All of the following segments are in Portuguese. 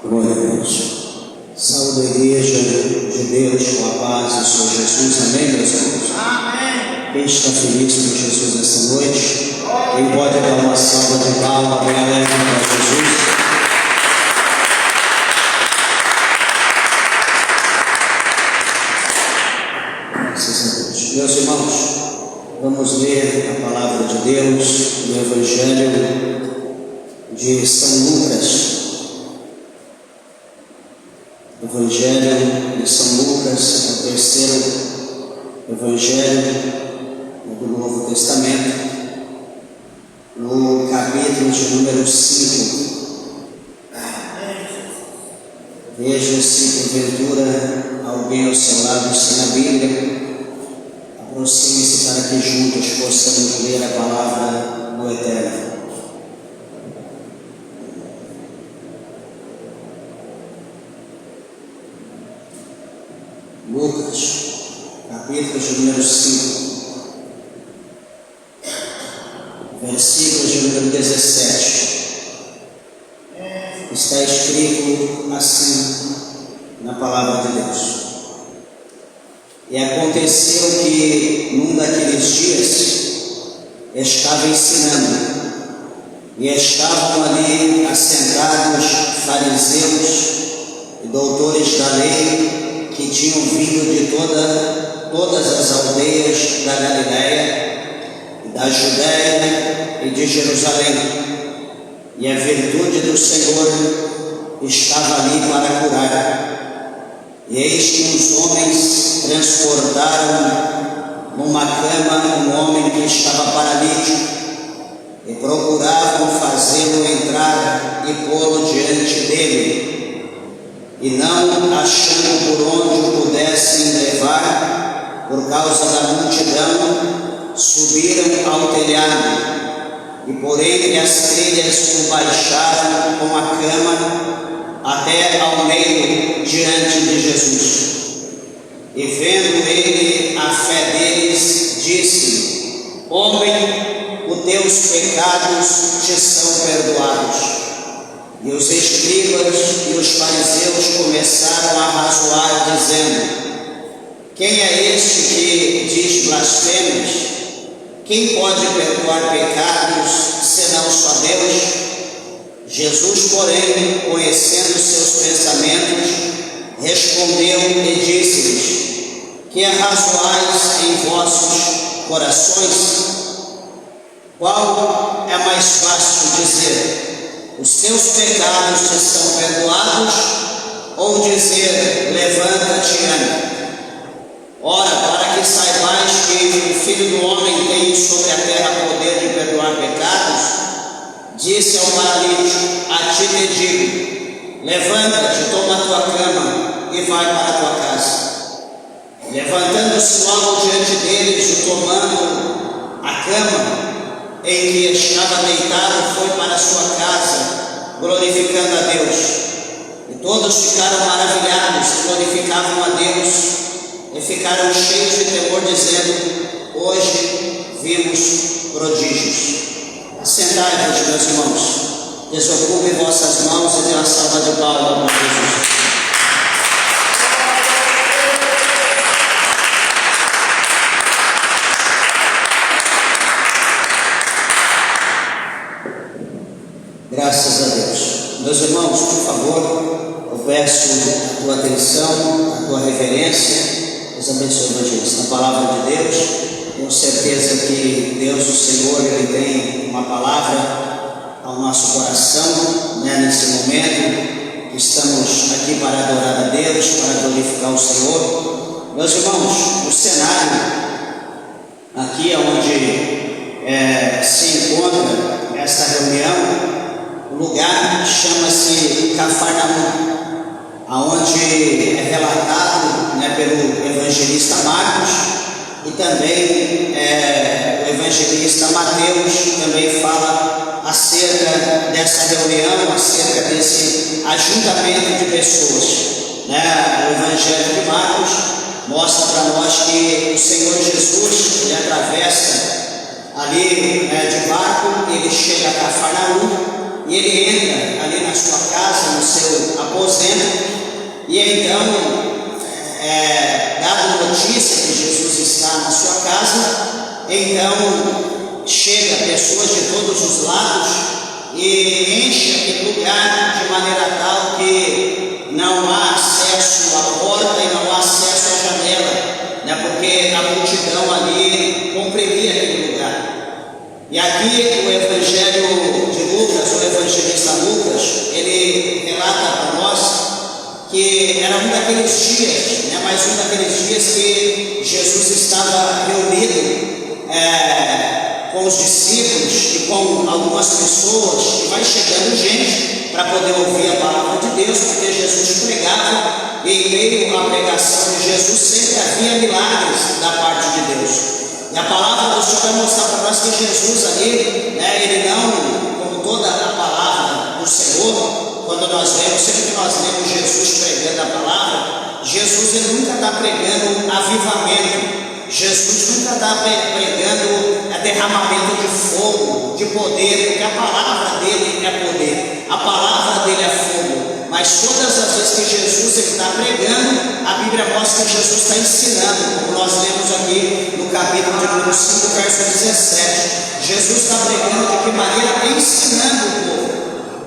Glória a Deus. Saúde a igreja de Deus com a paz do Senhor Jesus. Amém, meus irmãos? Amém. Quem está feliz com Jesus nessa noite? Quem pode dar uma salva de palmas bem alegre para Jesus? Graças a Deus. Meus irmãos, vamos ler a palavra de Deus no Evangelho de São Lucas. Evangelho de São Lucas, é o terceiro Evangelho do Novo Testamento, no capítulo de número 5. Veja se porventura alguém ao seu lado sem a Bíblia, aproxime-se para que juntos possamos ler a palavra do Eterno. Lucas, capítulo de número 5, versículo de número 17, está escrito assim na palavra de Deus: E aconteceu que num daqueles dias estava ensinando, e estavam ali assentados fariseus e doutores da lei, que tinham vindo de todas as aldeias da Galiléia, da Judéia e de Jerusalém, e a virtude do Senhor estava ali para curar. E eis que os homens transportaram numa cama um homem que estava paralítico, e procuravam fazê-lo entrar e pô-lo diante dele. E não achando por onde o pudessem levar, por causa da multidão, subiram ao telhado, e por entre as telhas o baixaram com a cama até ao meio diante de Jesus. E vendo ele a fé deles, disse: Homem, os teus pecados te são perdoados. E os escribas e os fariseus começaram a razoar, dizendo: Quem é este que diz blasfêmias? Quem pode perdoar pecados, senão só Deus? Jesus, porém, conhecendo seus pensamentos, respondeu e disse-lhes: Que razoais em vossos corações? Qual é mais fácil dizer: Os teus pecados te são perdoados, ou dizer: Levanta-te e anda? Ora, para que saibais que o Filho do Homem tem sobre a terra poder de perdoar pecados, disse ao paralítico: A ti te digo, levanta-te, toma a tua cama e vai para a tua casa. Levantando-se logo diante deles, e tomando a cama em que estava deitado, foi para a sua casa, glorificando a Deus. E todos ficaram maravilhados, glorificavam a Deus, e ficaram cheios de temor, dizendo: Hoje vimos prodígios. Assentai-vos, meus irmãos, desocupem vossas mãos e dê uma salva de palmas para Jesus. Graças a Deus. Meus irmãos, por favor, eu peço a tua atenção, a tua reverência. Deus abençoe o evangelista. A palavra de Deus, tenho certeza que Deus, o Senhor, Ele tem uma palavra ao nosso coração, nesse momento. Estamos aqui para adorar a Deus, para glorificar o Senhor. Meus irmãos, o cenário aqui onde se encontra esta reunião, o lugar chama-se Cafarnaum, aonde é relatado pelo evangelista Marcos, e também o evangelista Mateus também fala acerca dessa reunião, acerca desse ajuntamento de pessoas. O Evangelho de Marcos mostra para nós que o Senhor Jesus, ele atravessa ali de barco, ele chega a Cafarnaum, e ele entra ali na sua casa, no seu aposento, e então, dado notícia que Jesus está na sua casa, então chega pessoas de todos os lados e enche aquele lugar de maneira tal que não há acesso à porta e não há acesso à janela, né? Porque a multidão ali comprimia aquele lugar. E aqui o Evangelho de Lucas, o evangelista Lucas, ele relata para nós que era um daqueles dias, né? Mais um daqueles dias que Jesus estava reunido com os discípulos e com algumas pessoas, e vai chegando gente para poder ouvir a palavra de Deus, porque Jesus pregava, e em meio à pregação de Jesus sempre havia milagres da parte de Deus. E a palavra do Senhor vai mostrar para nós que Jesus ali, né, ele não, como toda a palavra do Senhor, quando nós lemos, sempre que nós lemos Jesus pregando a palavra, Jesus ele nunca está pregando avivamento. Jesus nunca está pregando derramamento de fogo, de poder, porque a palavra dele é poder, a palavra dele é fogo. Mas todas as vezes que Jesus está pregando, a Bíblia mostra que Jesus está ensinando, como nós lemos aqui no capítulo de número 5, verso 17. Jesus está pregando de que maneira? Ensinando o povo.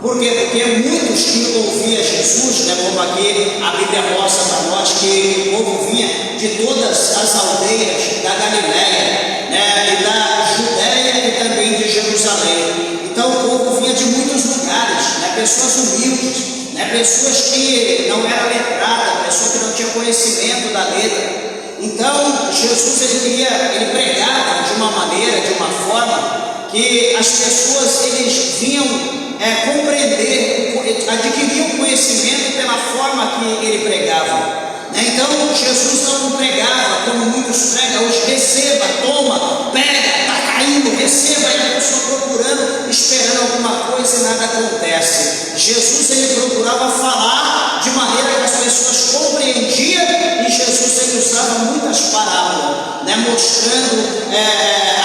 Por quê? Porque muitos que ouviam Jesus, né, como aqui a Bíblia mostra para nós que o povo vinha de todas as aldeias da Galileia, né, e da Judéia e também de Jerusalém. Então o povo vinha de muitos lugares, né, pessoas humildes, né, pessoas que não eram letradas, pessoas que não tinham conhecimento da letra. Então Jesus ele pregava de uma maneira, de uma forma que as pessoas eles vinham compreender, adquiriam conhecimento pela forma que ele pregava. Então Jesus não pregava como muitos pregam hoje: receba, toma, pega, está caindo, receba, e a pessoa procurando, esperando alguma coisa e nada acontece. Jesus ele procurava falar de maneira que as pessoas compreendiam, e Jesus ele usava muitas parábolas, né, mostrando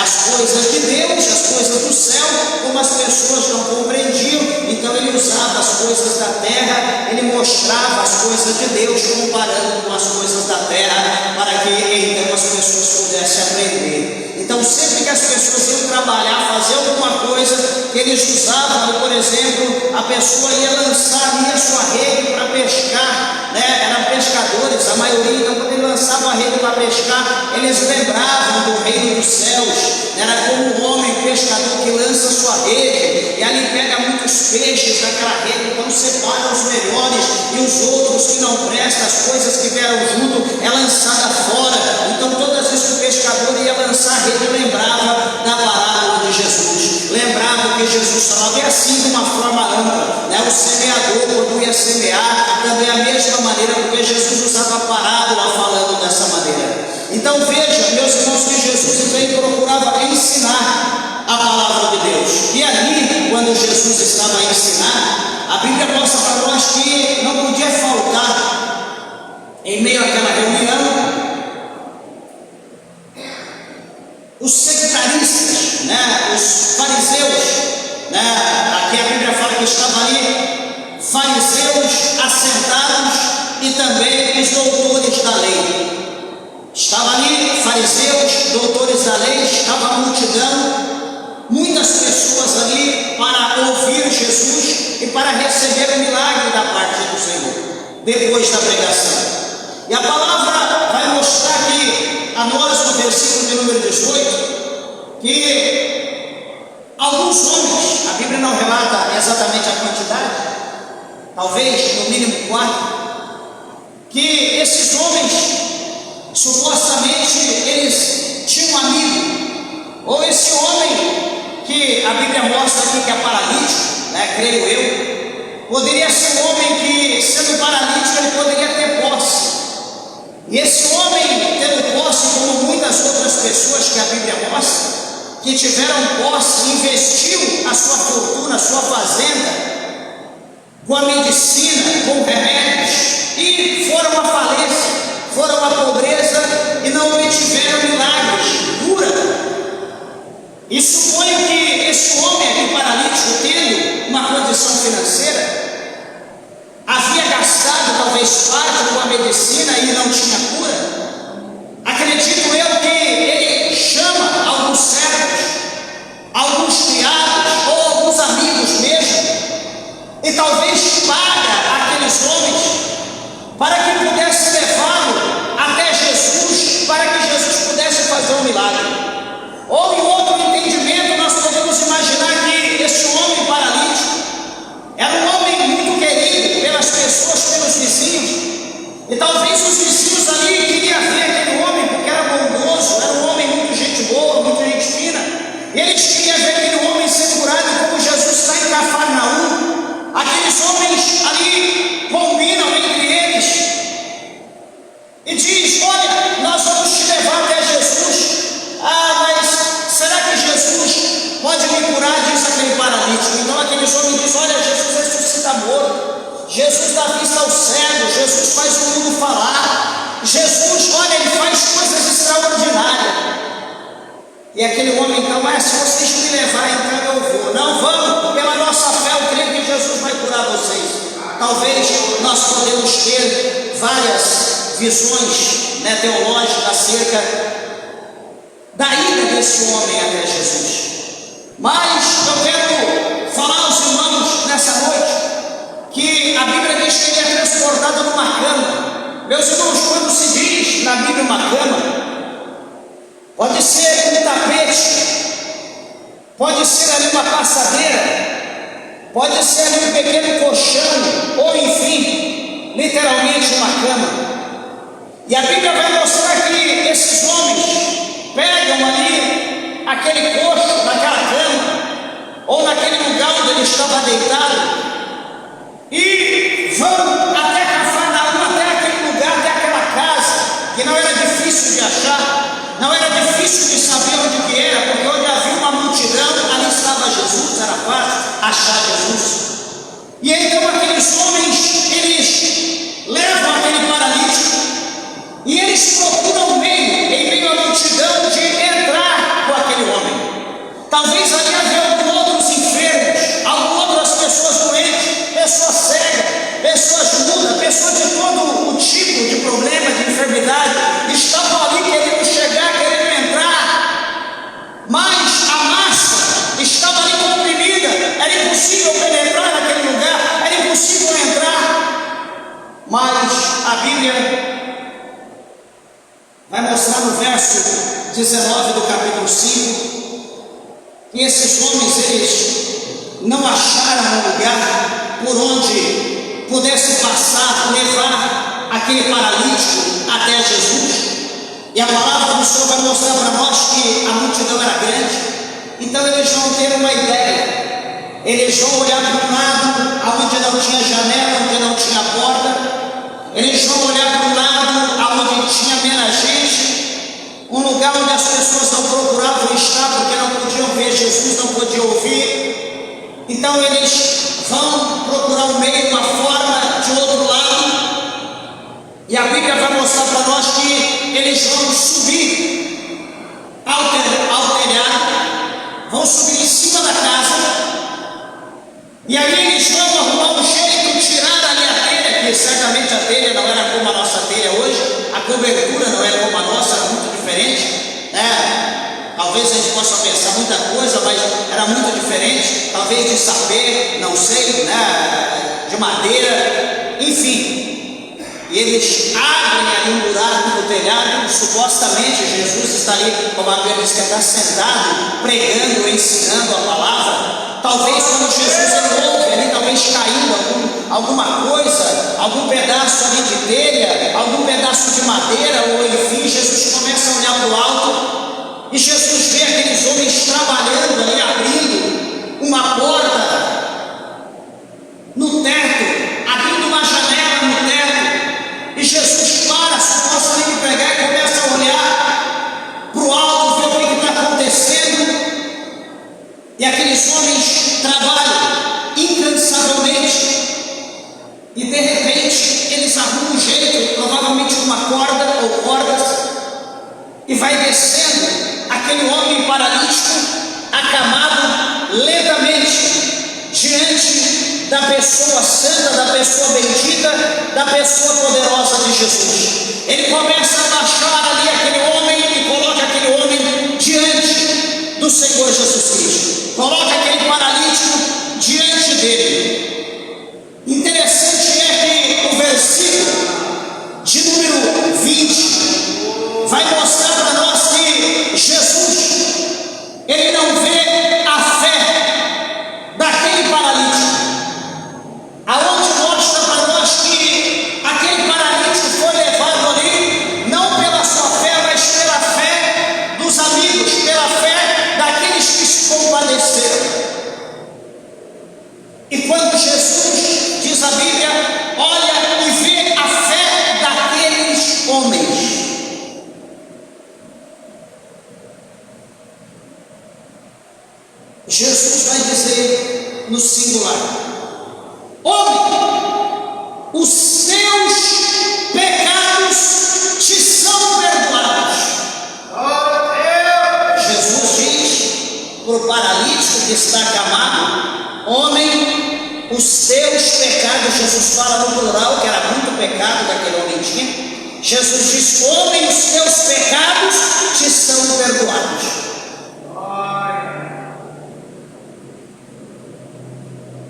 as coisas de Deus, as coisas do céu, como as pessoas não compreendiam. Então ele usava as coisas da terra, ele mostrava as coisas de Deus, comparando com as coisas da terra, para que então as pessoas pudessem aprender. Então sempre que as pessoas iam trabalhar, fazer alguma coisa, que eles usavam, por exemplo, a pessoa ia lançar ali a sua rede para pescar, né? Eram pescadores, a maioria. Então quando ele lançava a rede para pescar, eles lembravam do reino dos céus. Era como um homem pescador que lança sua rede, e ali pega muitos peixes naquela rede, então separa os melhores e os outros que não prestam, as coisas que vieram junto é lançada fora. Então todas as vezes que o pescador ia lançar a rede, lembrava da parábola de Jesus, lembrava que Jesus falava. E assim de uma forma ampla, né? O semeador, quando ia semear, também a mesma maneira, porque Jesus usava a parábola falando dessa maneira. Então veja, meus irmãos, que Jesus então procurava ensinar a palavra de Deus. E ali, quando Jesus estava a ensinar, a Bíblia mostra para nós que não podia faltar, em meio àquela reunião, os sectaristas, né, os fariseus, né, aqui a Bíblia fala que estavam ali fariseus assentados e também os doutores da lei. Estava ali fariseus, doutores da lei, estava a multidão, muitas pessoas ali para ouvir Jesus e para receber o milagre da parte do Senhor, depois da pregação. E a palavra vai mostrar aqui a nós, no versículo de número 18, que alguns homens, a Bíblia não relata exatamente a quantidade, talvez no mínimo 4, que esses homens, supostamente, eles tinham um amigo, ou esse homem que a Bíblia mostra aqui que é paralítico, né, creio eu, poderia ser um homem que, sendo paralítico, ele poderia ter posse. E esse homem, tendo posse, como muitas outras pessoas que a Bíblia mostra, que tiveram posse, investiu a sua fortuna, a sua fazenda, com a medicina, com remédios, e foram à falência, foram à pobreza e não obtiveram milagres, cura. E suponho que esse homem aqui paralítico, tendo uma condição financeira, havia gastado talvez parte com a medicina e não tinha cura. Acredito eu que ele chama alguns servos, alguns criados ou alguns amigos mesmo, e talvez paga aqueles homens para que pudesse levá-lo até Jesus, para que Jesus pudesse fazer um milagre. Ou em outro entendimento, nós podemos imaginar que esse homem paralítico era um homem muito querido pelas pessoas, pelos vizinhos, e talvez os vizinhos ali queriam ver aquele homem porque era bondoso, era um homem muito gente boa, muito gente fina, e eles queriam ver aquele homem ser curado, como Jesus está em Cafarnaum. Aqueles homens ali combinam entre eles e diz: olha, nós vamos te levar até Jesus. Mas será que Jesus pode me curar? Diz aquele paralítico. Então aqueles homens dizem: olha, Jesus ressuscita morto, Jesus dá vista ao cego, Jesus faz o mundo falar, Jesus, olha, ele faz coisas extraordinárias. E aquele homem então: se vocês me levarem, então eu vou. Não, vamos, pela nossa fé eu creio que Jesus vai curar vocês. Talvez nós podemos ter várias visões teológicas acerca da ida desse homem até Jesus, mas eu quero falar aos irmãos nessa noite que a Bíblia diz que ele é transportado numa cama. Meus irmãos, quando se diz na Bíblia uma cama, pode ser um tapete, pode ser ali uma passadeira, pode ser ali um pequeno colchão, ou enfim, literalmente uma cama. E a Bíblia vai mostrar que esses homens pegam ali aquele coxo naquela cama, ou naquele lugar onde ele estava deitado, e vão até Cafarnaum, até aquele lugar, até aquela casa, que não era difícil de achar, não era difícil de saber onde que era, porque onde havia uma multidão, ali estava Jesus, era fácil achar Jesus. E então aqueles homens, eles levam aquele paralítico, e eles procuram em meio à multidão, de entrar com aquele homem. Talvez ali havia outros enfermos, outras pessoas doentes, pessoas cegas, pessoas mudas, pessoas de todo o tipo de problema, de enfermidade, estavam ali querendo chegar, querendo entrar, mas a massa estava ali comprimida, era impossível penetrar naquele lugar, era impossível entrar. Mas a Bíblia vai mostrar no verso 19 do capítulo 5, que esses homens, eles não acharam um lugar por onde pudesse passar, levar aquele paralítico até Jesus. E a palavra do Senhor vai mostrar para nós que a multidão era grande. Então eles vão ter uma ideia, eles vão olhar para um lado onde não tinha janela, onde não tinha porta, eles vão olhar para um lado onde tinha menos gente, um lugar onde as pessoas não procuravam estar porque não podiam ver Jesus, não podiam ouvir. Então eles vão procurar um meio, uma forma de outro lado, e a Bíblia vai mostrar para nós que eles vão subir ao telhado, vão subir em cima da casa, e aí eles vão arrumar um jeito, tirar ali a telha, que certamente a telha não era como a nossa telha hoje, a cobertura não era como a nossa, era muito diferente, talvez a gente possa pensar muita coisa, mas era muito diferente, talvez de sapê, não sei, de madeira, enfim. E eles abrem ali um buraco no telhado, supostamente Jesus está ali, como a Bíblia diz, que está sentado, pregando, ensinando a palavra. Talvez quando Jesus ouve ali, talvez caindo alguma coisa, algum pedaço ali de telha, algum pedaço de madeira, ou enfim, Jesus começa a olhar para o alto, e Jesus vê aqueles homens trabalhando ali, abrindo uma porta no teto, abrindo uma janela no teto, e Jesus para, supostamente de pregar, e começa a olhar para o alto, ver o que está acontecendo, e aqueles homens trabalham incansavelmente, e de repente eles arrumam um jeito, provavelmente com uma corda ou cordas, e vai descendo aquele homem paralítico, acamado lentamente diante da pessoa santa, da pessoa bendita, da pessoa poderosa de Jesus. Ele começa a baixar ali aquele homem e coloca aquele homem diante do Senhor Jesus Cristo. Coloca aquele paralítico diante dele. Interessante é que o versículo de número 20 vai mostrar para nós que Jesus, ele não vê a fé daquele paralítico, aonde mostra para nós que aquele paralítico foi levado ali não pela sua fé, mas pela fé dos amigos, pela fé daqueles que se compadeceram. E quando Jesus, diz a Bíblia, olha e vê a fé daqueles homens, Jesus vai dizer no singular: homem, os teus pecados te são perdoados. Jesus diz para o paralítico que está acamado: homem, os teus pecados. Jesus fala no plural, que era muito pecado daquele homem tinha. Jesus diz: homem, os teus pecados te são perdoados.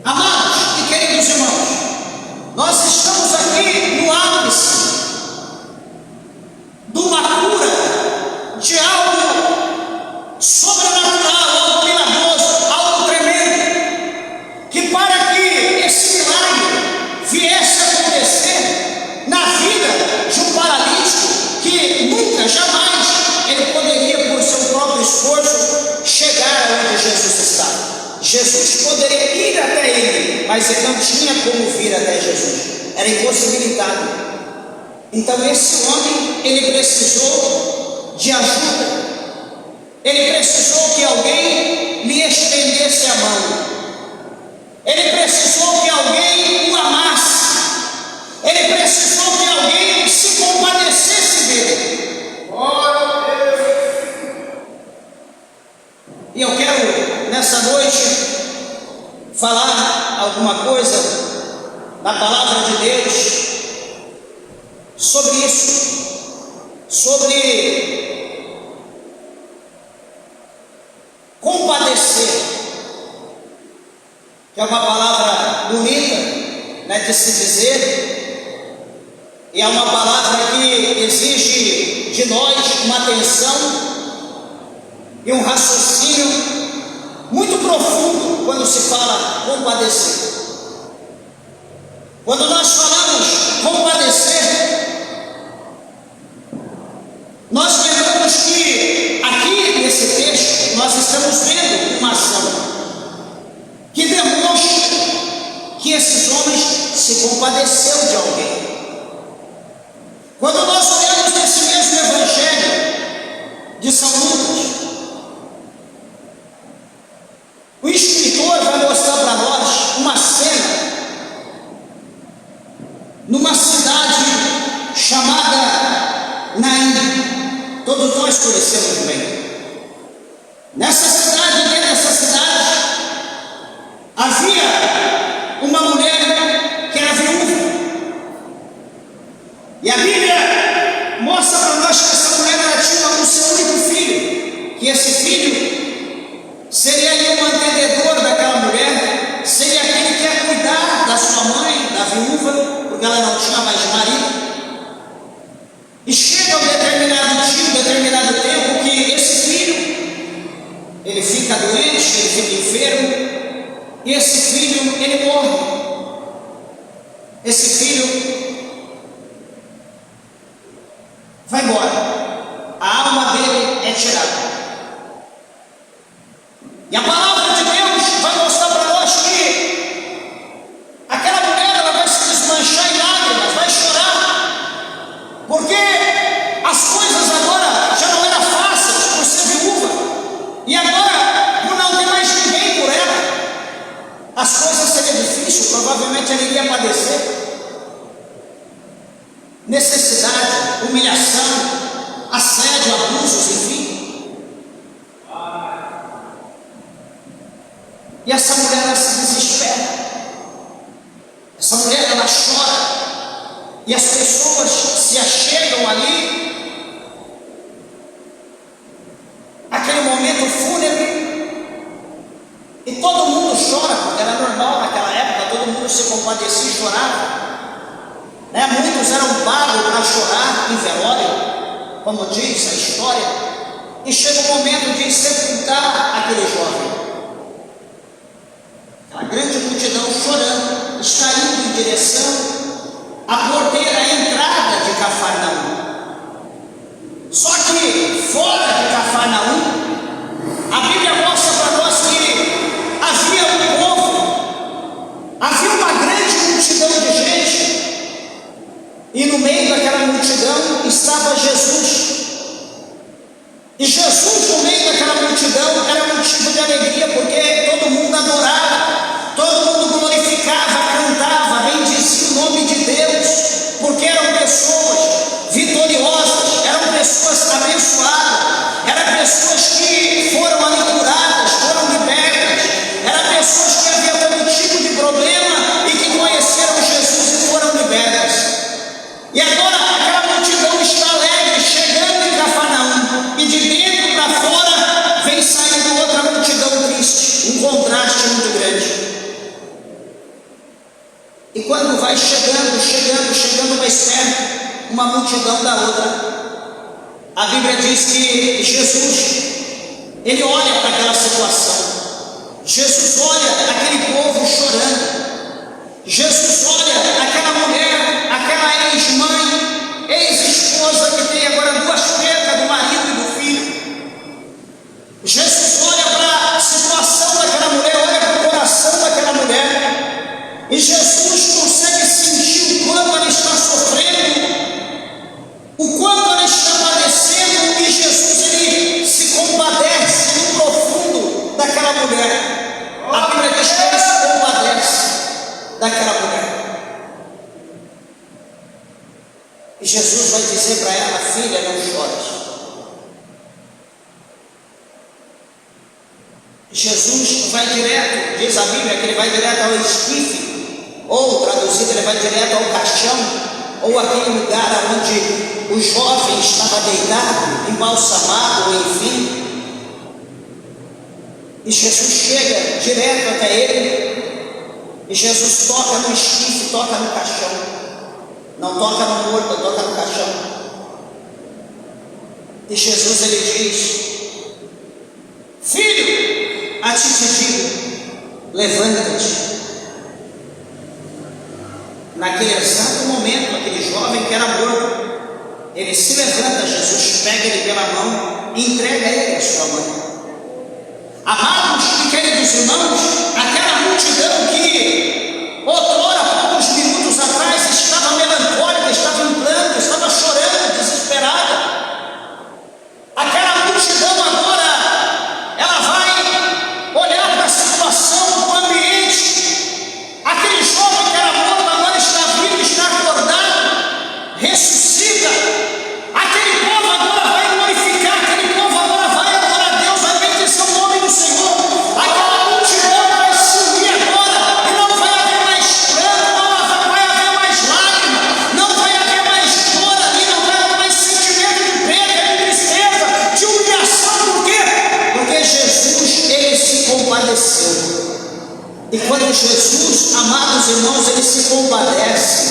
Amados e queridos irmãos, nós estamos aqui no ápice de uma cura, de algo sobrenatural, algo milagroso, algo tremendo, que para que esse milagre viesse a acontecer na vida de um paralítico que nunca, jamais, ele poderia por seu próprio esforço chegar onde Jesus estava. Jesus poderia ir até ele, mas ele não tinha como vir até Jesus, era impossibilitado. Então esse homem, ele precisou de ajuda, ele precisou que alguém lhe estendesse a mão, ele precisou que alguém o amasse, ele precisou que alguém se compadecesse dele. Glória a Deus! E eu quero nessa noite falar alguma coisa da palavra de Deus sobre isso, sobre compadecer, que é uma palavra bonita, né, de se dizer, e é uma palavra que exige de nós uma atenção e um raciocínio muito profundo quando se fala compadecer. Quando nós falamos compadecer, nós lembramos que aqui nesse texto nós estamos vendo uma ação que demonstra que esses homens se compadeceu de alguém. Quando nós olhamos nesse mesmo evangelho de São Lucas, o escritor vai mostrar para nós uma cena numa cidade chamada Naim. Todos nós conhecemos bem. Nessa cidade, dentro dessa cidade, havia uma mulher que era viúva. E a Bíblia mostra para nós que essa mulher ela tinha o seu único filho, que esse filho seria ali o mantenedor daquela mulher, seria aquele que ia cuidar da sua mãe, da viúva, porque ela não tinha mais marido. E chega um determinado dia, um determinado tempo, que esse filho, ele fica doente, ele fica enfermo, e esse filho, ele morre. Esse filho vai embora, a alma dele é tirada. E a palavra de Deus vai mostrar para nós que aquela mulher ela vai se desmanchar em lágrimas, vai chorar, porque as coisas agora já não eram fáceis por ser viúva, e agora, por não ter mais ninguém por ela, as coisas seriam difíceis, provavelmente ela iria padecer necessidade, humilhação, assédio, abusos, enfim. E essa mulher ela se desespera. e as pessoas se achegam ali, aquele momento fúnebre, e todo mundo chora, porque era normal naquela época, todo mundo se compadecia e chorava, né? Muitos eram pagos para chorar em velório, como diz a história, e chega o momento de sepultar aquele jovem. A grande multidão chorando, está indo em direção à porteira, à entrada de Cafarnaum. Só que fora de Cafarnaum, a Bíblia mostra para nós que havia um povo, havia uma grande multidão de gente, e no meio daquela multidão estava Jesus. E Jesus, no meio daquela multidão, era motivo de alegria, porque todo mundo adorava, todo mundo glorificava, cantava, bendizia o nome de Deus, porque eram pessoas vitoriosas, eram pessoas abençoadas, eram pessoas que foram ali curadas, foram libertas, eram pessoas que haviam todo tipo de problema e que conheceram Jesus e foram libertas. E agora aquela multidão está alegre, chegando em Cafarnaum, e de dentro para fora vem saindo outra multidão triste, um contraste muito grande. E quando vai chegando mais perto, uma multidão da outra, a Bíblia diz que Jesus, ele olha para aquela situação, Jesus olha aquele povo chorando, Jesus olha aquela mulher, aquela ex-mãe, ex-esposa que tem agora duas perdas do marido e do filho. Jesus olha para a situação daquela mulher, olha para o coração daquela mulher, e Jesus consegue sentir o quanto ela está sofrendo, o quanto ela está padecendo, e Jesus ele se compadece no profundo daquela mulher. A Bíblia diz que ele se compadece daquela mulher. E Jesus vai dizer para ela: filha, não chores. Jesus vai direto, diz a Bíblia que ele vai direto ao esquife, ou traduzido, ele vai direto ao caixão, ou aquele lugar onde o jovem estava deitado, embalsamado, enfim. E Jesus chega direto até ele, e Jesus toca no esquife, toca no caixão, não toca no morto, toca no caixão. E Jesus ele diz: filho, a ti te digo, levanta-te. Naquele exato momento, aquele jovem que era morto, ele se levanta, Jesus pega ele pela mão e entrega ele à sua mãe. Amados e queridos irmãos, aquela multidão que outrora, poucos minutos atrás, estava melancólica, estava em pranto, estava chorando, desesperada, aquela multidão agora, ela vai olhar para a situação do ambiente. Aquele jovem que era morto agora está vivo, está acordado, ressuscita. Aquele povo agora vai glorificar, aquele povo agora vai adorar a Deus, vai bendizer o nome do Senhor. Aquela multidão vai se unir agora, e não vai haver mais pranto, não vai haver mais lágrima, não vai haver mais dor ali, não vai haver mais sentimento de perda, de tristeza, de humilhação. Por quê? Porque Jesus, ele se compadeceu. E quando Jesus, amados irmãos, ele se compadece,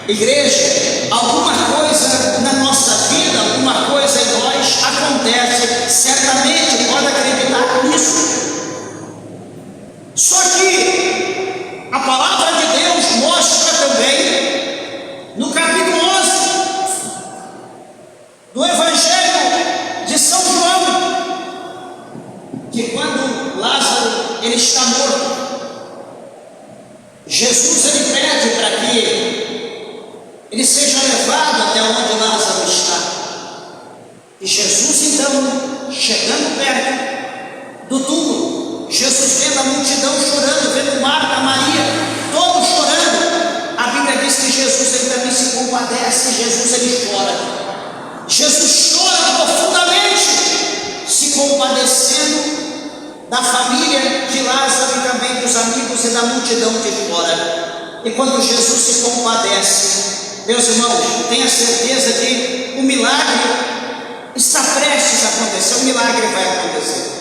igreja, alguma coisa na nossa vida, alguma coisa em nós acontece, certamente pode acreditar nisso. Só que a palavra de Deus mostra também, no capítulo 11 do Evangelho de São João, que quando Lázaro ele está morto, Jesus ele pede para que ele seja levado até onde Lázaro está. E Jesus então, chegando perto do túmulo, Jesus vendo a multidão chorando, vendo Marta, Maria, todos chorando, a Bíblia diz que Jesus ele também se compadece, Jesus ele chora. Jesus chora profundamente, se compadecendo da família de Lázaro e também dos amigos e da multidão que chora. E quando Jesus se compadece, Meus irmãos, tenha certeza que o milagre está prestes a acontecer, o milagre vai acontecer.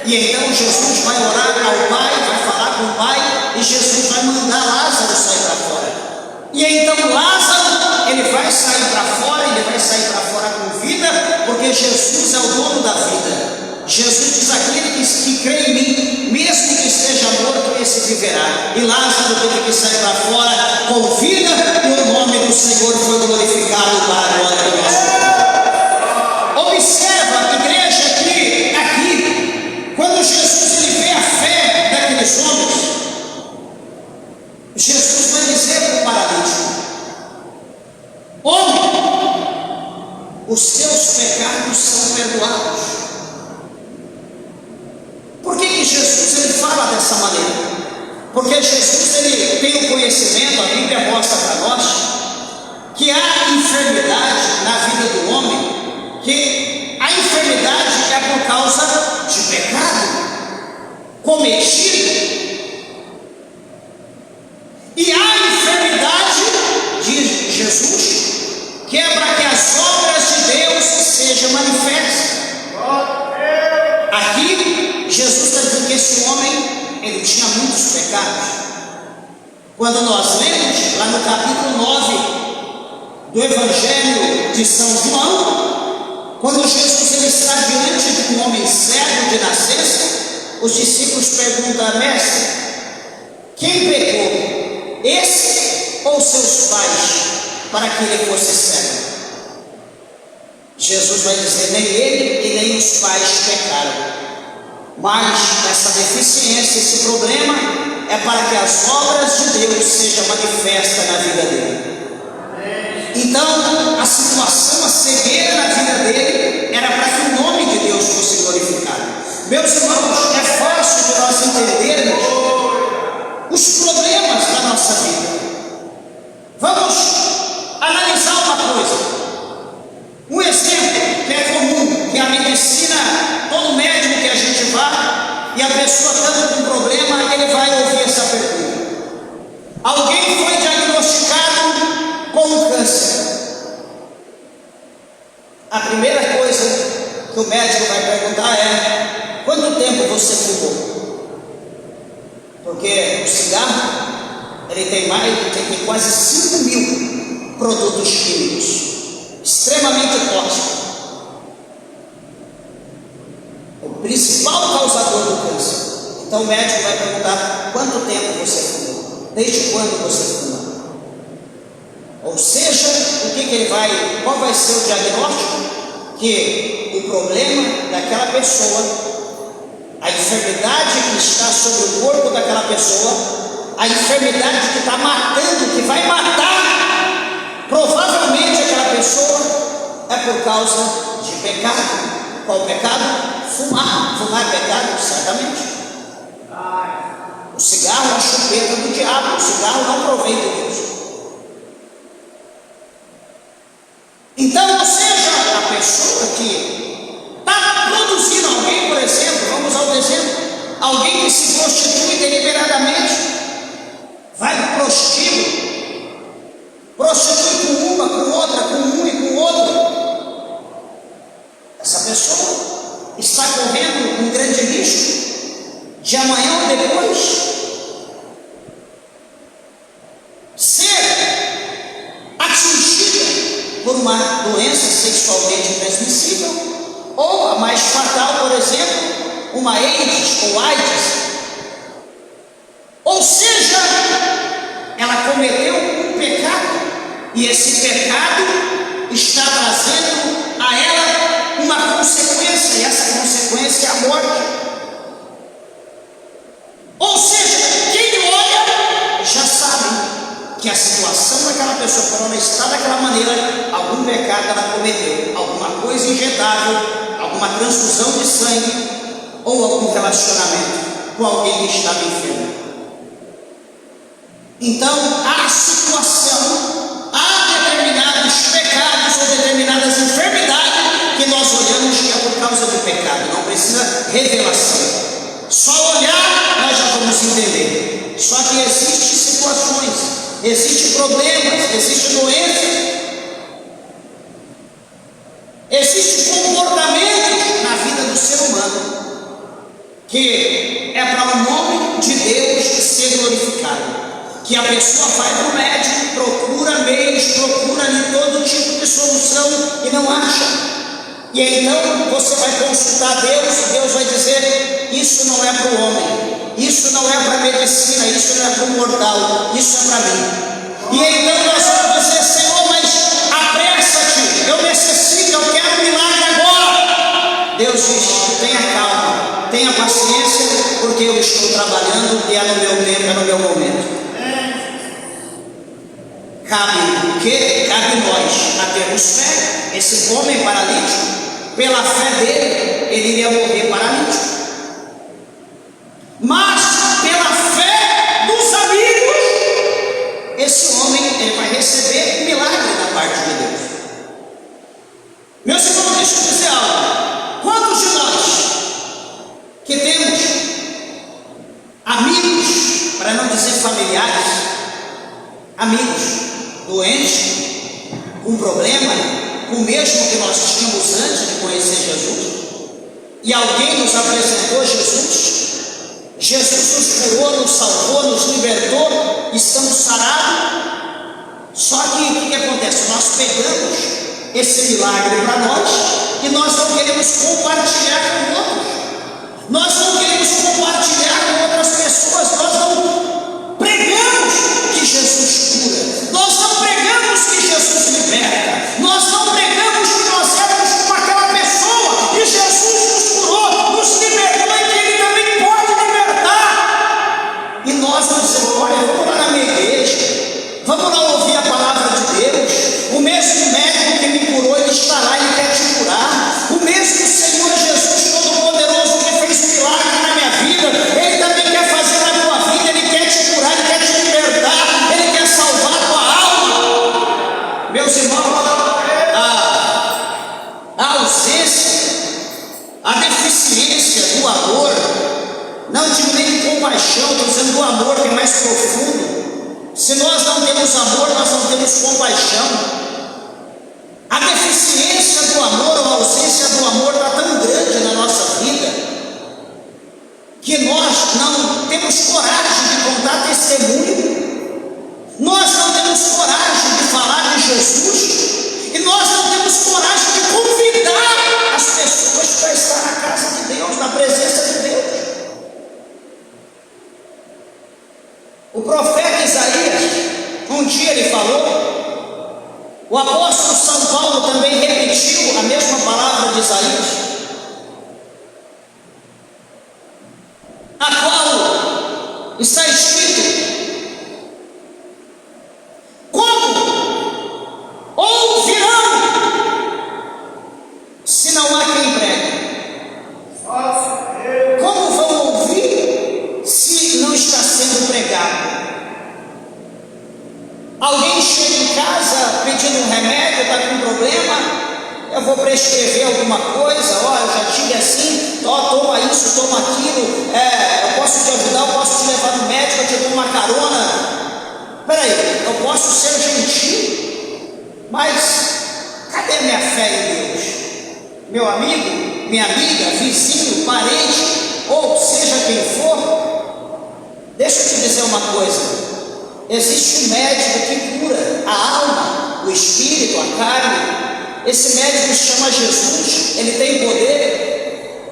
E então Jesus vai orar ao Pai, vai falar com o Pai, e Jesus vai mandar Lázaro sair para fora. E então Lázaro, ele vai sair para fora, ele vai sair para fora com vida, porque Jesus é o dono da vida. Jesus diz: aquele que crê em mim, mesmo que esteja morto, esse viverá. E Lázaro teve que sair para fora com vida, e o nome do Senhor foi glorificado para a glória do nosso Deus. Observa, igreja, que aqui, quando Jesus ele vê a fé daqueles homens, Jesus vai dizer para o paralítico: homem, os seus pecados são perdoados. Por que Jesus ele fala dessa maneira? Porque Jesus ele tem o conhecimento, a Bíblia mostra para nós que há enfermidade na vida do homem, que a enfermidade é por causa de pecado cometido. E a enfermidade, diz Jesus, que é para que as obras de Deus sejam manifestas. Aqui, Jesus está dizendo que esse homem, ele tinha muitos pecados. Quando nós lemos, lá no capítulo 9 do Evangelho de São João, quando Jesus ele está diante de um homem cego de nascença, os discípulos perguntam: mestre, quem pecou, esse ou seus pais, para que ele fosse cego? Jesus vai dizer: nem ele e nem os pais pecaram, mas essa deficiência, esse problema é para que as obras de Deus sejam manifestas na vida dele. Então a situação, a cegueira na vida dele era para que o nome de Deus fosse glorificado. Meus irmãos, é fácil de nós entendermos os problemas da nossa vida. Vamos analisar uma coisa. Um exemplo que é comum, que a medicina, todo médico que a gente vai, e a pessoa está com um problema, ele vai ouvir essa pergunta: alguém foi diagnosticado com um câncer. A primeira coisa que o médico vai perguntar é: quanto tempo você fumou? Porque o cigarro, ele tem quase 5.000 produtos químicos, extremamente tóxico. O principal causador do câncer. Então o médico vai perguntar: quanto tempo você fumou? Desde quando você fuma? Ou seja, qual vai ser o diagnóstico? Que o problema daquela pessoa, a enfermidade que está sobre o corpo daquela pessoa, a enfermidade que está matando, que vai matar provavelmente aquela pessoa, é por causa de pecado. Qual pecado? Fumar. Fumar é pecado? Certamente. O cigarro é a chupeta do diabo. O cigarro não provém de Deus. Então, ou seja, a pessoa que está produzindo alguém, por exemplo, vamos ao exemplo, alguém que se prostitui deliberadamente, vai para o prostíbulo, prostitui com uma, com outra, com um e com outro. Essa pessoa está correndo um grande risco de amanhã ou depois ser atingida por uma doença sexualmente transmissível, ou a mais fatal, por exemplo, uma AIDS ou AIDS. Ou seja, ela cometeu um pecado, e esse pecado está trazendo a ela uma consequência, e essa consequência é a morte. Ou seja, quem olha já sabe que a situação daquela pessoa, quando ela está daquela maneira, algum pecado ela cometeu, alguma coisa injetável, alguma transfusão de sangue, ou algum relacionamento com alguém que estava enfermo. Então, há situação, há determinados pecados ou determinadas enfermidades que nós olhamos que é por causa do pecado, não precisa revelação. Só olhar nós já vamos entender. Só que existem situações, existem problemas, existem doenças, existem comportamentos na vida do ser humano que é para o nome de Deus ser glorificado. Que a pessoa vai para o médico, procura meios, procura ali todo tipo de solução e não acha. E então você vai consultar Deus e Deus vai dizer: isso não é para o homem, isso não é para a medicina, isso não é para o mortal, isso é para mim. E então nós vamos dizer: Senhor, mas apressa-te, eu necessito, eu quero um milagre agora. Deus diz: tenha calma, tenha paciência, porque eu estou trabalhando e é no meu tempo, é no meu momento. Cabe nós a termos fé. Esse homem paralítico, pela fé dele, ele iria morrer paralítico, mas pela fé dos amigos, esse homem ele vai receber um milagre da parte de Deus. Meus irmãos, deixa eu dizer algo. Quantos de nós que temos amigos, para não dizer familiares, amigos doentes, com problema, com o mesmo que nós tínhamos antes de conhecer Jesus, e alguém nos apresentou Jesus, Jesus nos curou, nos salvou, nos libertou, estamos sarados. Só que o que acontece? Nós pegamos esse milagre para nós e nós não queremos compartilhar com outros, nós não queremos compartilhar com outras pessoas, nós não pregamos que Jesus cura, nós não pregamos que Jesus liberta, nós não pregamos que nós éramos como aquela pessoa e Jesus nos curou, nos libertou e que Ele também pode libertar. E nós não dizemos: olha, vamos lá na minha igreja, vamos lá ouvir a palavra de Deus, o mesmo médico que me curou, Ele está lá, Ele quer te curar, o mesmo Senhor Jesus Todo-Poderoso que fez milagre na minha vida, Ele também quer fazer na tua vida, Ele quer te curar, Ele quer te libertar, Ele quer salvar a tua alma. Meus irmãos, a ausência, a deficiência do amor, não digo nem de compaixão, estou dizendo do amor que é mais profundo. Se nós não temos amor, nós não temos compaixão. A deficiência do amor, ou a ausência do amor está tão grande na nossa vida, que nós não temos coragem de contar testemunho, nós não temos coragem de falar de Jesus, e nós não temos coragem de convidar as pessoas para estar na casa de Deus, na presença de Deus. O profeta Isaías, um dia ele falou, o apóstolo São Paulo também repetiu a mesma palavra de Isaías, a qual está escrito: como ouvirão se não há quem pregue? Como vão ouvir se não está sendo pregado? Alguém chega em casa pedindo um remédio, está com um problema, eu vou prescrever alguma coisa, ó, eu já tive assim, ó, toma isso, toma aquilo, eu posso te ajudar, eu posso te levar no médico, eu te dou uma carona. Peraí, eu posso ser gentil, mas cadê minha fé em Deus? Meu amigo, minha amiga, vizinho, parente, ou seja quem for, deixa eu te dizer uma coisa. Existe um médico que cura a alma, o espírito, a carne. Esse médico se chama Jesus, ele tem poder.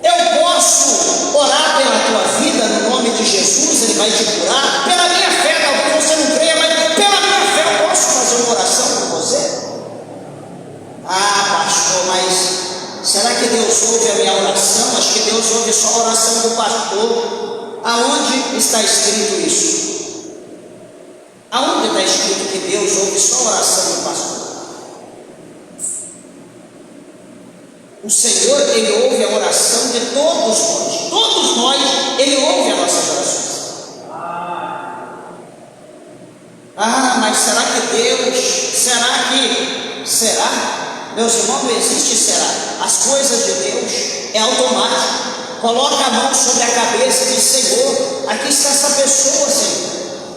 Eu posso orar pela tua vida no nome de Jesus, ele vai te curar. Pela minha fé, talvez você não creia, mas pela minha fé eu posso fazer uma oração por você. Ah, pastor, mas será que Deus ouve a minha oração? Acho que Deus ouve só a oração do pastor. Aonde está escrito isso? Aonde está escrito que Deus ouve só a oração do pastor? O Senhor, Ele ouve a oração de todos nós, Ele ouve as nossas orações. Ah, mas será que Deus, será? Meus irmãos, não existe será. As coisas de Deus é automático. Coloca a mão sobre a cabeça e diz: Senhor, aqui está essa pessoa, Senhor.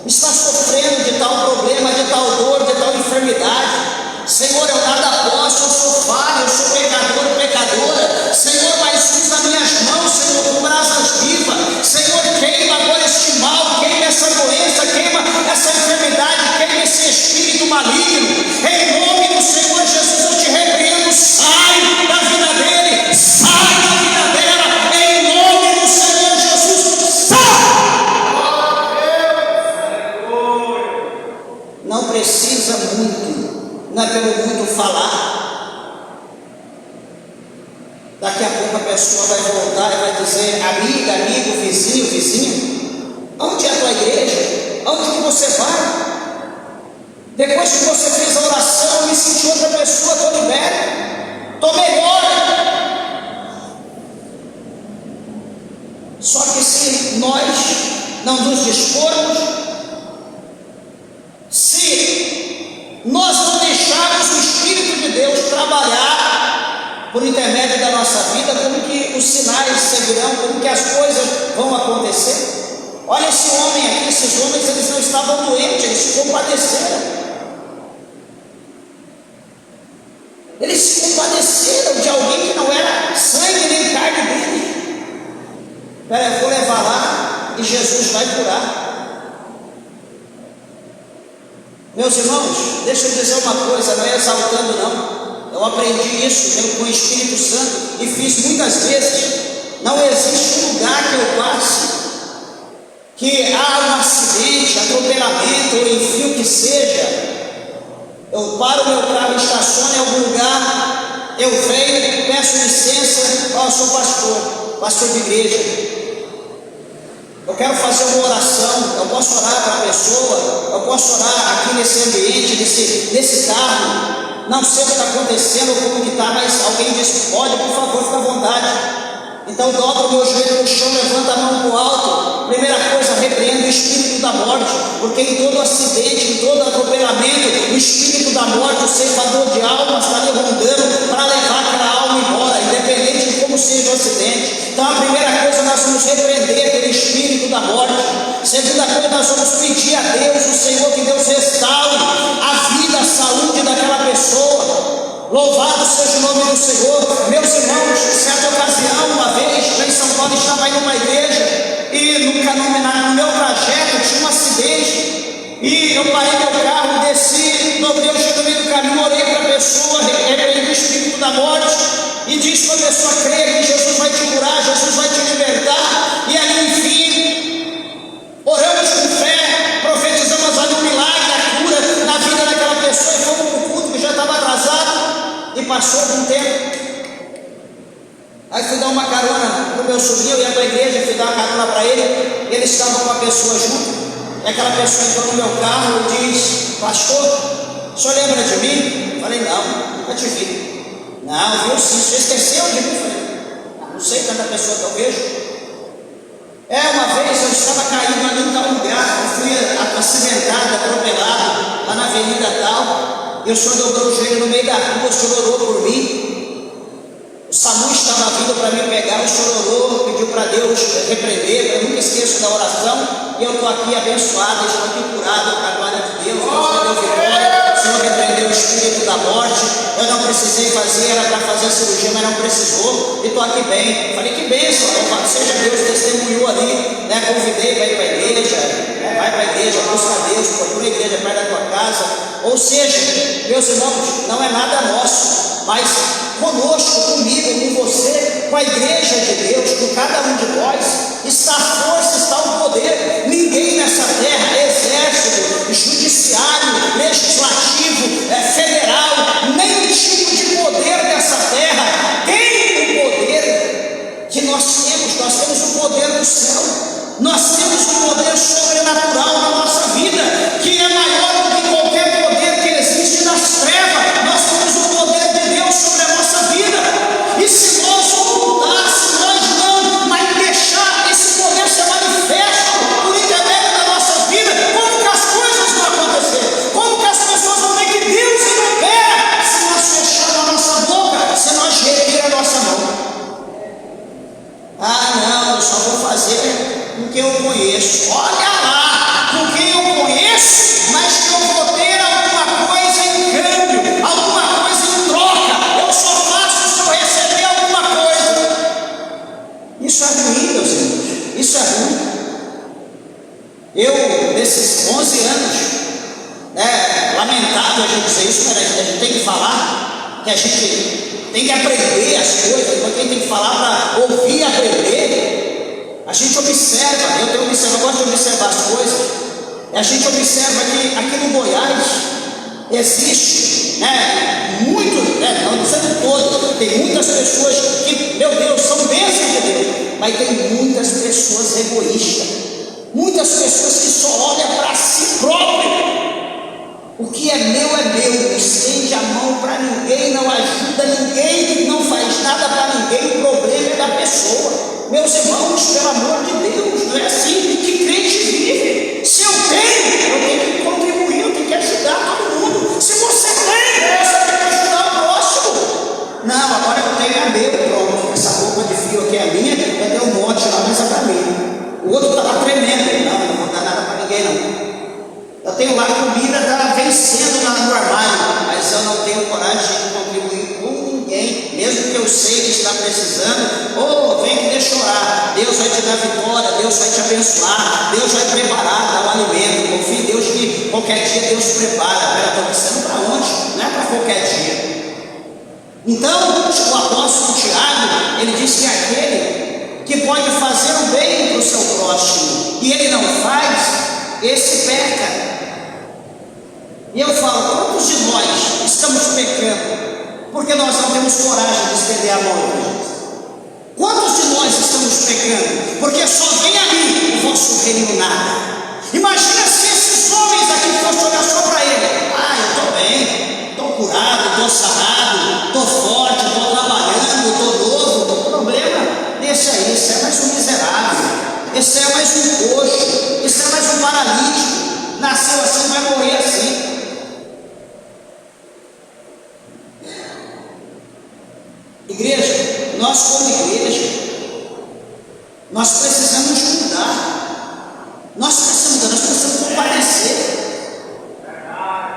está sofrendo de tal problema, de tal dor, de tal enfermidade. Senhor, eu nada posso, eu sou falho, eu sou pecador, pecadora. Senhor, mas usa minhas mãos, Senhor, com brasas vivas. Senhor, queima agora este mal, queima essa doença, queima essa enfermidade, queima esse espírito maligno. Em nome do Senhor Jesus, eu te repreendo. Sai da vida dele, sai da vida dela. Em nome do Senhor Jesus, sai! Não precisa muito, não é pelo muito falar. Daqui a pouco a pessoa vai voltar e vai dizer: amiga, amigo, vizinho, vizinha, onde é a tua igreja? Onde que você vai? Depois que você fez a oração, eu me senti outra pessoa, estou liberto, estou melhor. Só que se nós não nos dispormos, se nós não deixarmos o Espírito de Deus trabalhar por intermédio da nossa vida, como que os sinais seguirão, como que as coisas vão acontecer? Olha esse homem aqui, esses homens, eles não estavam doentes, eles se compadeceram. Eles se compadeceram de alguém que não era sangue nem carne dele. Espera, eu vou levar lá e Jesus vai curar. Meus irmãos, deixa eu dizer uma coisa, não é exaltando não. Eu aprendi isso com o Espírito Santo e fiz muitas vezes. Não existe um lugar que eu passe que há um acidente, atropelamento, ou enfim o que seja. Eu paro meu carro, estaciono em algum lugar, eu venho, peço licença, eu sou pastor de igreja. Eu quero fazer uma oração, eu posso orar para a pessoa, eu posso orar aqui nesse ambiente, nesse carro. Não sei o que está acontecendo, como que está, mas alguém diz: pode, por favor, fica à vontade. Então dobro o meu joelho no chão, levanta a mão para o alto. Primeira coisa, repreendo o espírito da morte, porque em todo acidente, em todo atropelamento, o espírito da morte, o ceifador de almas, está ali rondando para levar aquela alma embora, independente de como seja o acidente. Então a primeira coisa, nós vamos repreender aquele espírito da morte. Segunda coisa, nós vamos pedir a Deus, o Senhor, que Deus restaure a vida, a saúde daquela pessoa. Louvado seja o nome do Senhor. Meus irmãos, certa ocasião, uma vez, lá em São Paulo, estava indo numa igreja e no meu trajeto tinha um acidente e eu parei meu carro, desci, dobrei o jeito no meio do caminho, orei para a pessoa, repreendo o espírito da morte e disse para a pessoa: creia que Jesus vai te curar, Jesus vai te libertar. E ali, enfim, oramos com fé, profetizamos ali um milagre, a cura na vida daquela pessoa, e fomos para o culto que já estava atrasado. E passou algum tempo, aí fui dar uma carona para o meu sobrinho, eu ia para a igreja, fui dar uma carona para ele, eles estavam com a pessoa junto, e aquela pessoa entrou no meu carro e disse: pastor, o senhor lembra de mim? Eu falei: não, nunca te vi. Não, viu sim, você esqueceu de mim? Eu falei: não sei tanta pessoa que eu vejo. Uma vez eu estava caído ali em tal lugar, eu fui acidentado, atropelado, lá na avenida tal. E o senhor dobrou o joelho no meio da rua, o senhor orou por mim. O SAMU estava vindo para me pegar, o senhor orou, pediu para Deus repreender. Eu nunca esqueço da oração. E eu estou aqui abençoado, estou aqui curado com a glória de Deus. Deus me deu vitória, o Senhor repreendeu o espírito da morte. Eu não precisei fazer, era para fazer a cirurgia, mas não precisou. E estou aqui bem. Falei: que bênção, seja Deus, testemunhou ali, né? Convidei para ir para a igreja, né? Vai para a igreja, busca a Deus, procura a igreja perto da tua casa. Ou seja, meus irmãos, não é nada nosso, mas conosco, comigo, com você, com a igreja de Deus, com cada um de nós, está a força, está o poder. Ninguém nessa terra, exército, judiciário, legislativo, federal, nenhum tipo de poder dessa terra tem o poder que nós temos. Nós temos o poder do céu, nós temos o poder sobrenatural na nossa vida, que é maior do que qualquer poder que existe nas trevas. Nós temos o poder de Deus sobre a nossa vida, e se nós ocultar, se nós não deixar esse poder ser manifesto por intermédio da nossa vida, como que as coisas vão acontecer? Como que as pessoas vão ver que Deus opera se nós fecharmos a nossa boca, se nós reter a nossa mão? Não, eu só vou fazer com quem eu conheço. Olha lá, com quem eu Eu, nesses 11 anos, é lamentável a gente dizer isso, mas a gente tem que falar, que a gente tem que aprender as coisas, porque a gente tem que falar para ouvir e aprender. A gente observa, eu gosto de observar as coisas. A gente observa que aqui no Goiás existe, muito, não dizendo todo, tem muitas pessoas que, meu Deus, são bênçãos de Deus, mas tem muitas pessoas egoístas, muitas pessoas que só olham para si próprio. O que é meu, não estende a mão para ninguém, não ajuda ninguém, não faz nada para ninguém, o problema é da pessoa. Meus irmãos, pelo amor de Deus, não é assim que crente vive. Se eu tenho que contribuir, eu tenho que ajudar todo mundo. Se você tem, você tem que ajudar o próximo. Não, agora eu tenho a meu, pronto, essa roupa de fio aqui é minha, eu dei um monte lá, mas é para mim. O outro estava tremendo, não vou dar nada para ninguém não. Eu tenho lá comida, está vencendo no armário, mas eu não tenho coragem de contribuir com ninguém, mesmo que eu sei que está precisando. Vem que deixa orar, Deus vai te dar vitória, Deus vai te abençoar, Deus vai preparar, dar o alimento. Confie em Deus que qualquer dia Deus prepara. Estou pensando para onde? Não é para qualquer dia. Então, o apóstolo Tiago, ele diz que é aquele que pode fazer o bem para o seu próximo, e ele não faz, esse peca. E eu falo, quantos de nós estamos pecando porque nós não temos coragem de estender a mão para Jesus? Quantos de nós estamos pecando porque só vem a mim o vosso reino nada? Imagina se esses homens aqui fossem olhar só para ele. Eu estou bem, estou curado, estou sarado, estou forte, estou trabalhando, estou novo. O problema desse aí, esse é mais um miserável, esse é mais um coxo, esse é mais um paralítico. Nasceu assim, vai morrer assim. Igreja, nós como igreja, nós precisamos mudar, nós precisamos comparecer,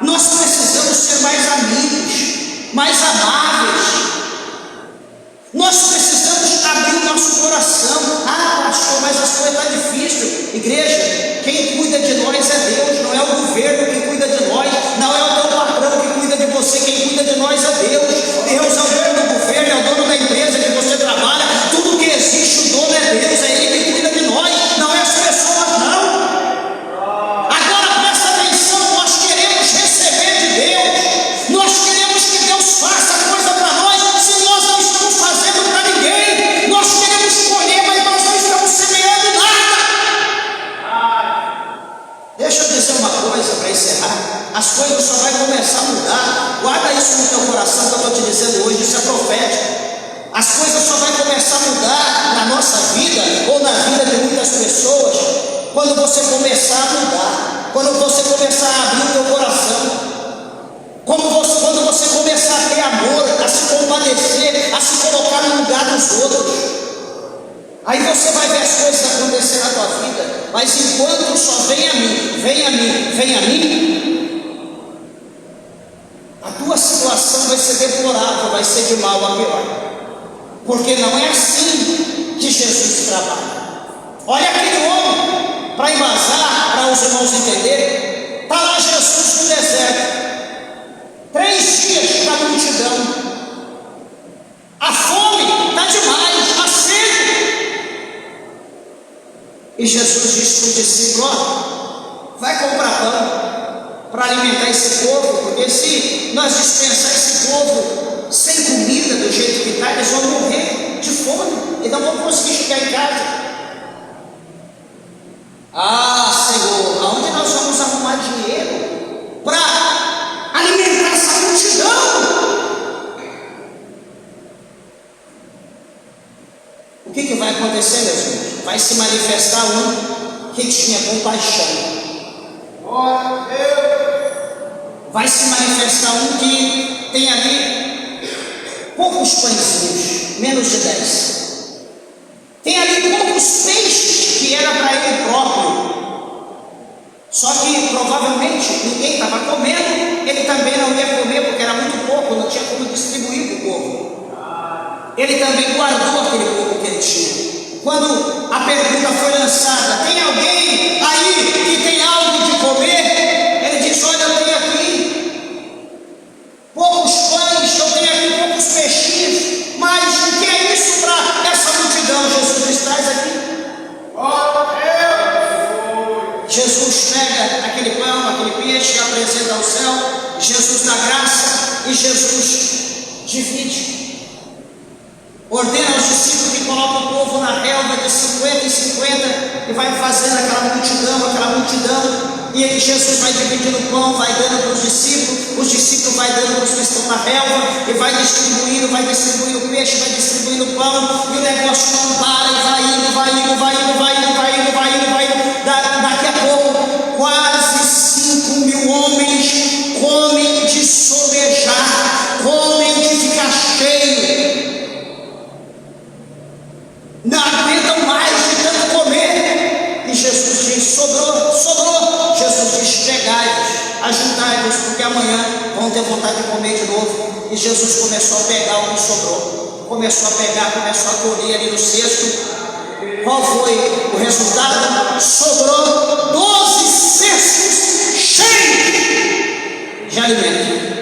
nós precisamos ser mais amigos, mais amáveis, nós precisamos abrir o nosso coração. Pastor, mas as coisas estão difíceis. Igreja, quem cuida de nós é Deus, não é o governo que cuida de nós, não é o teu patrão que cuida de você, quem cuida de nós é Deus. Deus é o dono do governo, é o dono da empresa que você trabalha, tudo que existe, o dono é Deus, é Ele que cuida de nós, não é as pessoas não. Agora presta atenção, nós queremos receber de Deus, nós queremos que Deus faça coisa para nós, se nós não estamos fazendo para ninguém. Nós queremos colher, mas nós não estamos semeando nada. Deixa eu dizer uma coisa para encerrar. As coisas só vão começar a mudar. Guarda isso no teu coração que eu estou te dizendo hoje, isso é profético. As coisas só vão começar a mudar na nossa vida ou na vida de muitas pessoas quando você começar a mudar, quando você começar a abrir o teu coração, quando você começar a ter amor, a se compadecer, a se colocar no lugar dos outros. Aí você vai ver as coisas acontecer na tua vida. Mas enquanto só vem a mim, a tua situação vai ser deplorável, vai ser de mal a pior. Porque não é assim que Jesus trabalha. Olha aquele homem, para embasar, para os irmãos entenderem, está lá Jesus no deserto, 3 dias para a multidão, a fome está demais, a sede. E Jesus disse para o discípulo: vai comprar pão para alimentar esse povo, porque se nós dispensar esse povo sem comida do jeito que está, eles vão morrer de fome e não vão conseguir chegar em casa. Senhor, aonde nós vamos arrumar dinheiro para alimentar essa multidão? O que vai acontecer, meus irmãos? Vai se manifestar um que tinha compaixão. Vai se manifestar um que tem ali poucos pãezinhos, menos de 10. Tem ali poucos peixes que era para ele próprio. Só que provavelmente ninguém estava comendo, ele também não ia comer porque era muito pouco, não tinha como distribuir para o povo. Ele também guardou aquele pouco que ele tinha. Quando a pergunta foi lançada: tem alguém aí que divide. Ordena aos discípulos que coloquem o povo na relva de 50 em 50 e vai fazendo aquela multidão, e aí Jesus vai dividindo o pão, vai dando para os discípulos vai dando para os que estão na relva, e vai distribuindo o peixe, vai distribuindo o pão, e o negócio não para, e vai indo. Daqui a pouco, quase 5.000 homens comem de sobejar, comem de ficar cheio. Não aguentam mais de tanto comer. E Jesus diz: sobrou. Jesus diz: pegai-vos, ajuntai-vos, porque amanhã vão ter vontade de comer de novo. E Jesus começou a pegar o que sobrou, começou a colher ali no cesto. Qual foi o resultado? Sobrou 12 cestos cheios de alimento.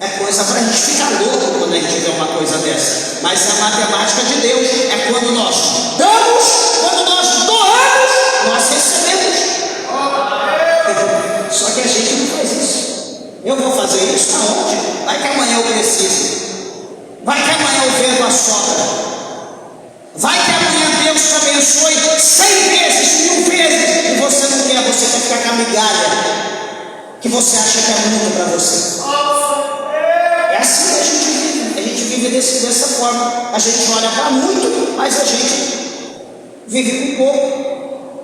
É coisa para a gente ficar louco quando a gente vê uma coisa dessa, mas é a matemática de Deus. É quando nós damos, quando nós doamos, nós recebemos. Só que a gente não faz isso. Eu vou fazer isso aonde? Vai que amanhã eu preciso, vai que amanhã o vento assopra, vai que amanhã Deus te abençoe 100 vezes, 1000 vezes, e você não quer, você quer ficar com a migalha que você acha que é muito para você. É assim que a gente vive dessa forma. A gente olha para muito, mas a gente vive com pouco.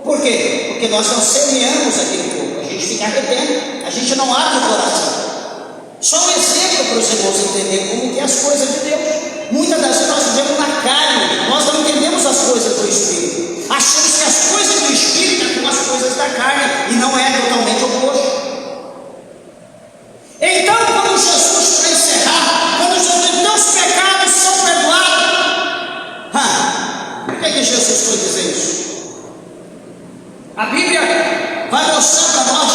Por quê? Porque nós não semeamos aquele pouco, a gente fica retendo, a gente não abre o coração. Só um exemplo para os irmãos entenderem como que é as coisas de Deus. Muitas das vezes nós vivemos na carne, nós não entendemos as coisas do Espírito, achamos que as coisas do Espírito são como as coisas da carne, e não é totalmente oposto. Então, quando Jesus, para encerrar, quando Jesus, teus pecados são perdoados, por que Jesus foi dizer isso? A Bíblia vai mostrar para nós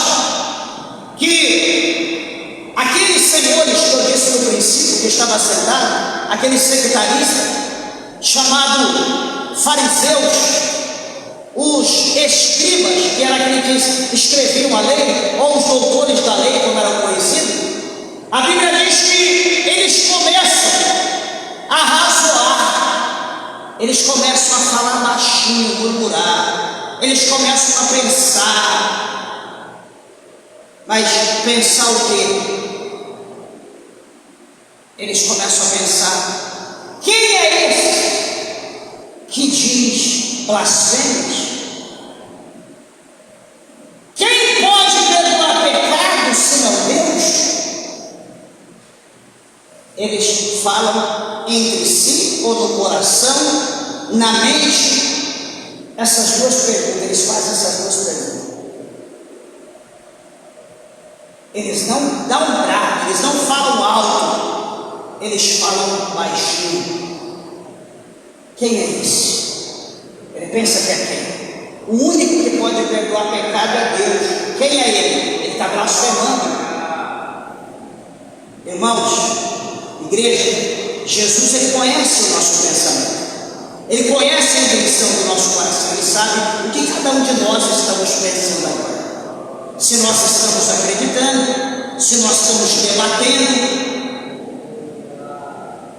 que aqueles senhores que eu disse no princípio, que estava sentado, aquele sectarista chamado fariseus, os escribas, que eram aqueles que escreviam a lei, ou os doutores da lei, como eram conhecidos, a Bíblia diz que eles começam a razoar, eles começam a falar baixinho, murmurar, eles começam a pensar. Mas pensar o quê? Eles começam a pensar: quem é esse que diz blasfêmias? Quem pode perdoar pecado senão Deus? Eles falam entre si, ou no coração, na mente, essas duas perguntas. Eles fazem essas duas perguntas. Eles não dão um brado, eles não falam alto, eles falam baixinho. Quem é esse? Ele pensa que é quem? O único que pode perdoar pecado é Deus. Quem é ele? Ele está blasfemando. Irmãos, igreja, Jesus, ele conhece o nosso pensamento, ele conhece a intenção do nosso coração, ele sabe o que cada um de nós estamos pensando agora. Se nós estamos acreditando, se nós estamos debatendo,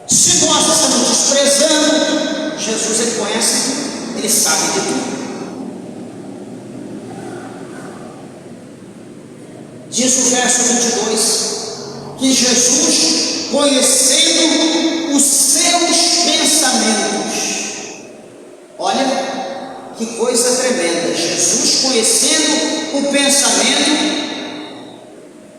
se nós estamos desprezando, Jesus, ele conhece tudo, ele sabe de tudo. Diz o verso 22 que Jesus, conhecendo os seus pensamentos, olha que coisa tremenda, Jesus conhecendo o pensamento,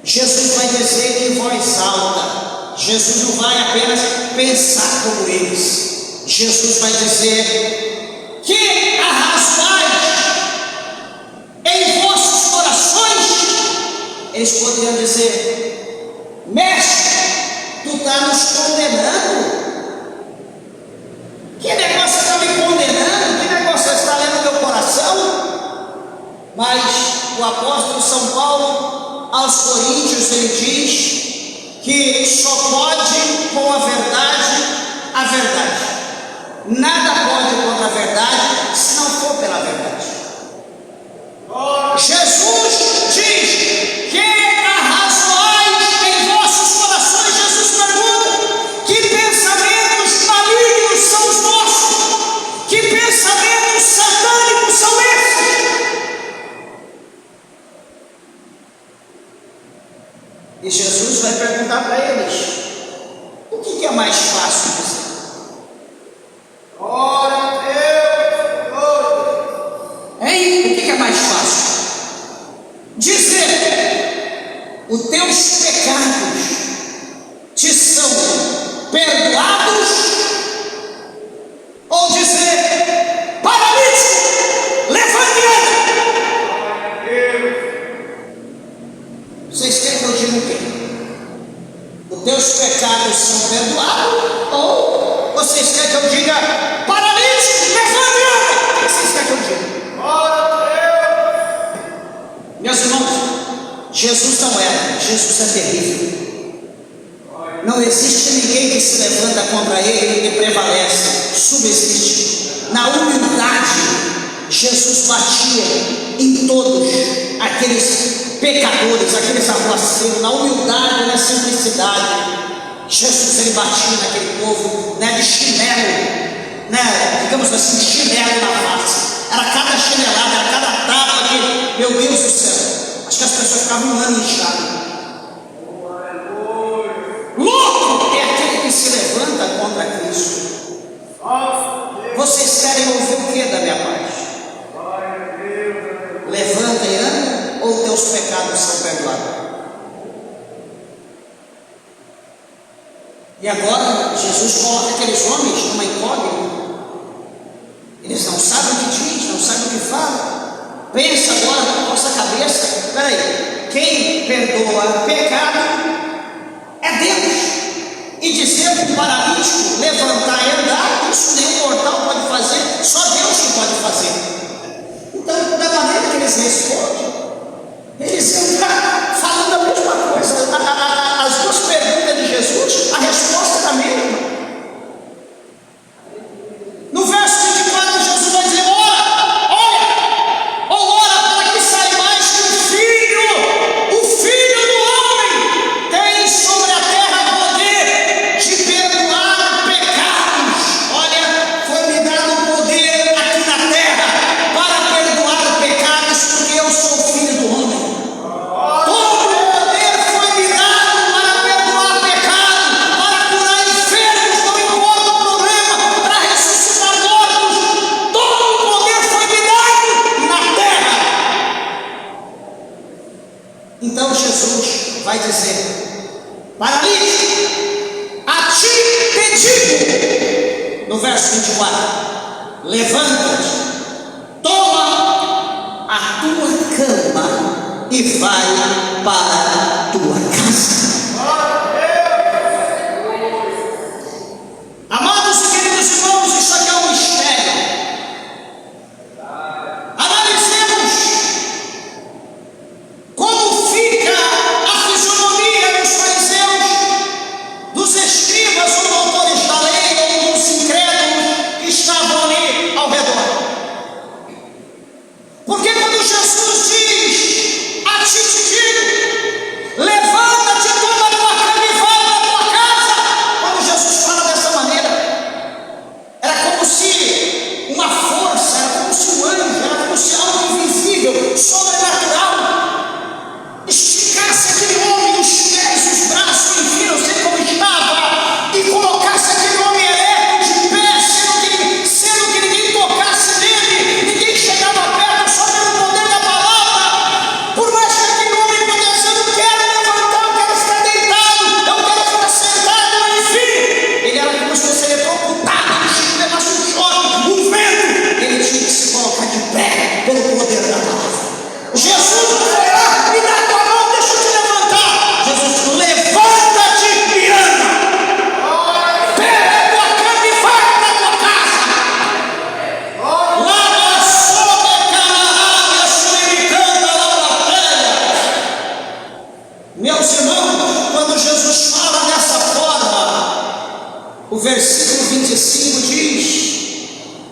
Jesus vai dizer em voz alta, Jesus não vai apenas pensar como eles, Jesus vai dizer: que arrastais em vossos corações. Eles poderiam dizer: mestre, tu está nos condenando. Que negócio está me condenando? Que negócio está lendo meu coração? Mas o apóstolo São Paulo aos Coríntios, ele diz que só pode com a verdade. Nada pode contra a verdade se não for pela verdade. Jesus diz: que arrazoais em vossos corações? Jesus pergunta: E Jesus vai perguntar para eles: o que é mais fácil dizer? Glória a Deus, glória. Hein? O que é mais fácil? Dizer: os teus pecados te são perdoados, ou dizer: paralítico, levante e anda? Vocês querem que eu diga o quê? Os teus pecados são perdoados, ou vocês querem que eu diga: paralítico, levante e anda? O que vocês querem que eu diga? Meus irmãos, Jesus não era, Jesus é terrível. Não existe ninguém que se levanta contra ele e prevalece, subsiste. Na humildade, Jesus batia em todos aqueles pecadores, aqueles aguaceiros. Na humildade, na simplicidade, Jesus ele batia naquele povo, né, de chinelo, né, digamos assim, chinelo na face. Era cada chinelada, era cada tapa que, meu Deus do céu, acho que as pessoas ficavam um ano inchadas. Louco é aquele que se levanta contra Cristo. Vocês querem ouvir o que da minha parte? Levanta e anda, ou teus pecados são perdoados? E agora Jesus coloca aqueles homens numa incógnita. Eles não sabem o que diz, não sabem o que fala. Pensa agora na nossa cabeça: peraí, quem perdoa pecado é Deus. E dizer para o paralítico levantar e andar, isso nenhum mortal pode fazer, só Deus que pode fazer. Então, da maneira que eles respondem, eles estão falando a mesma coisa. As duas perguntas de Jesus, a resposta é a mesma. No verso 24, Jesus vai dizer: ora para que saibais que o Filho do Homem tem sobre a terra poder de perdoar pecados. Olha, foi me dado poder aqui na terra para perdoar pecados, porque eu sou o Filho do Homem. Todo o poder foi me dado para perdoar pecados, para curar enfermos, não importa o problema, para ressuscitar mortos. Todo o poder foi me dado na terra. Então Jesus vai dizer: paralítico, a ti te digo, no verso 24: levanta-te, toma a tua cama e vai para a tua casa. Amados e queridos irmãos, isso aqui é um mistério. Analisemos como fica a fisionomia dos fariseus, dos escribas ou doutores da lei ou dos incrédulos que estavam ali ao redor. Porque quando Jesus diz: a ti te digo, levanta-te, toma a tua cama e vai para a tua casa. Quando Jesus fala dessa maneira, era como se uma força, era como se um anjo, era como se algo invisível, sobrenatural, esticasse aquele homem, os pés, os braços, enfim, não sei como estava, e colocasse aquele homem ereto de pé, sendo que ninguém tocasse nele, ninguém chegava perto, só pelo poder da palavra. Por mais que aquele homem pudesse: eu não quero levantar, eu quero ficar deitado, eu quero ficar sentado, enfim, ele era como se fosse eletrocutado, ele tinha que levar um choque, um vento, ele tinha que se colocar de pé pelo poder da palavra. Jesus foi lá: me dá tua mão, deixa eu te levantar. Jesus falou: levanta-te e anda. Pega a tua cama e vai para a tua casa. Lá na sombra camarada, suricanda, lá na terra. Meus irmãos, quando Jesus fala dessa forma, o versículo 25 diz: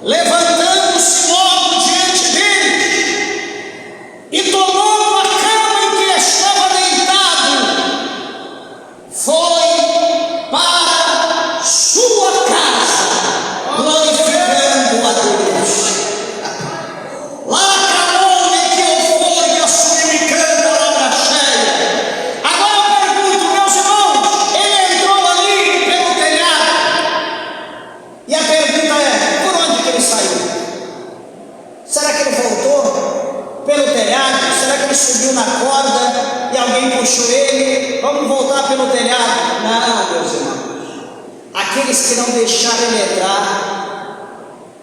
levantando-se logo diante dele, e tomando a cama em que estava deitado, foi para sua casa, glorificando a Deus. Lá acabou que eu fui a suricanda lá na cheia. Agora eu pergunto: subiu na corda e alguém puxou ele, vamos voltar pelo telhado. Não, meus irmãos, aqueles que não deixaram ele entrar,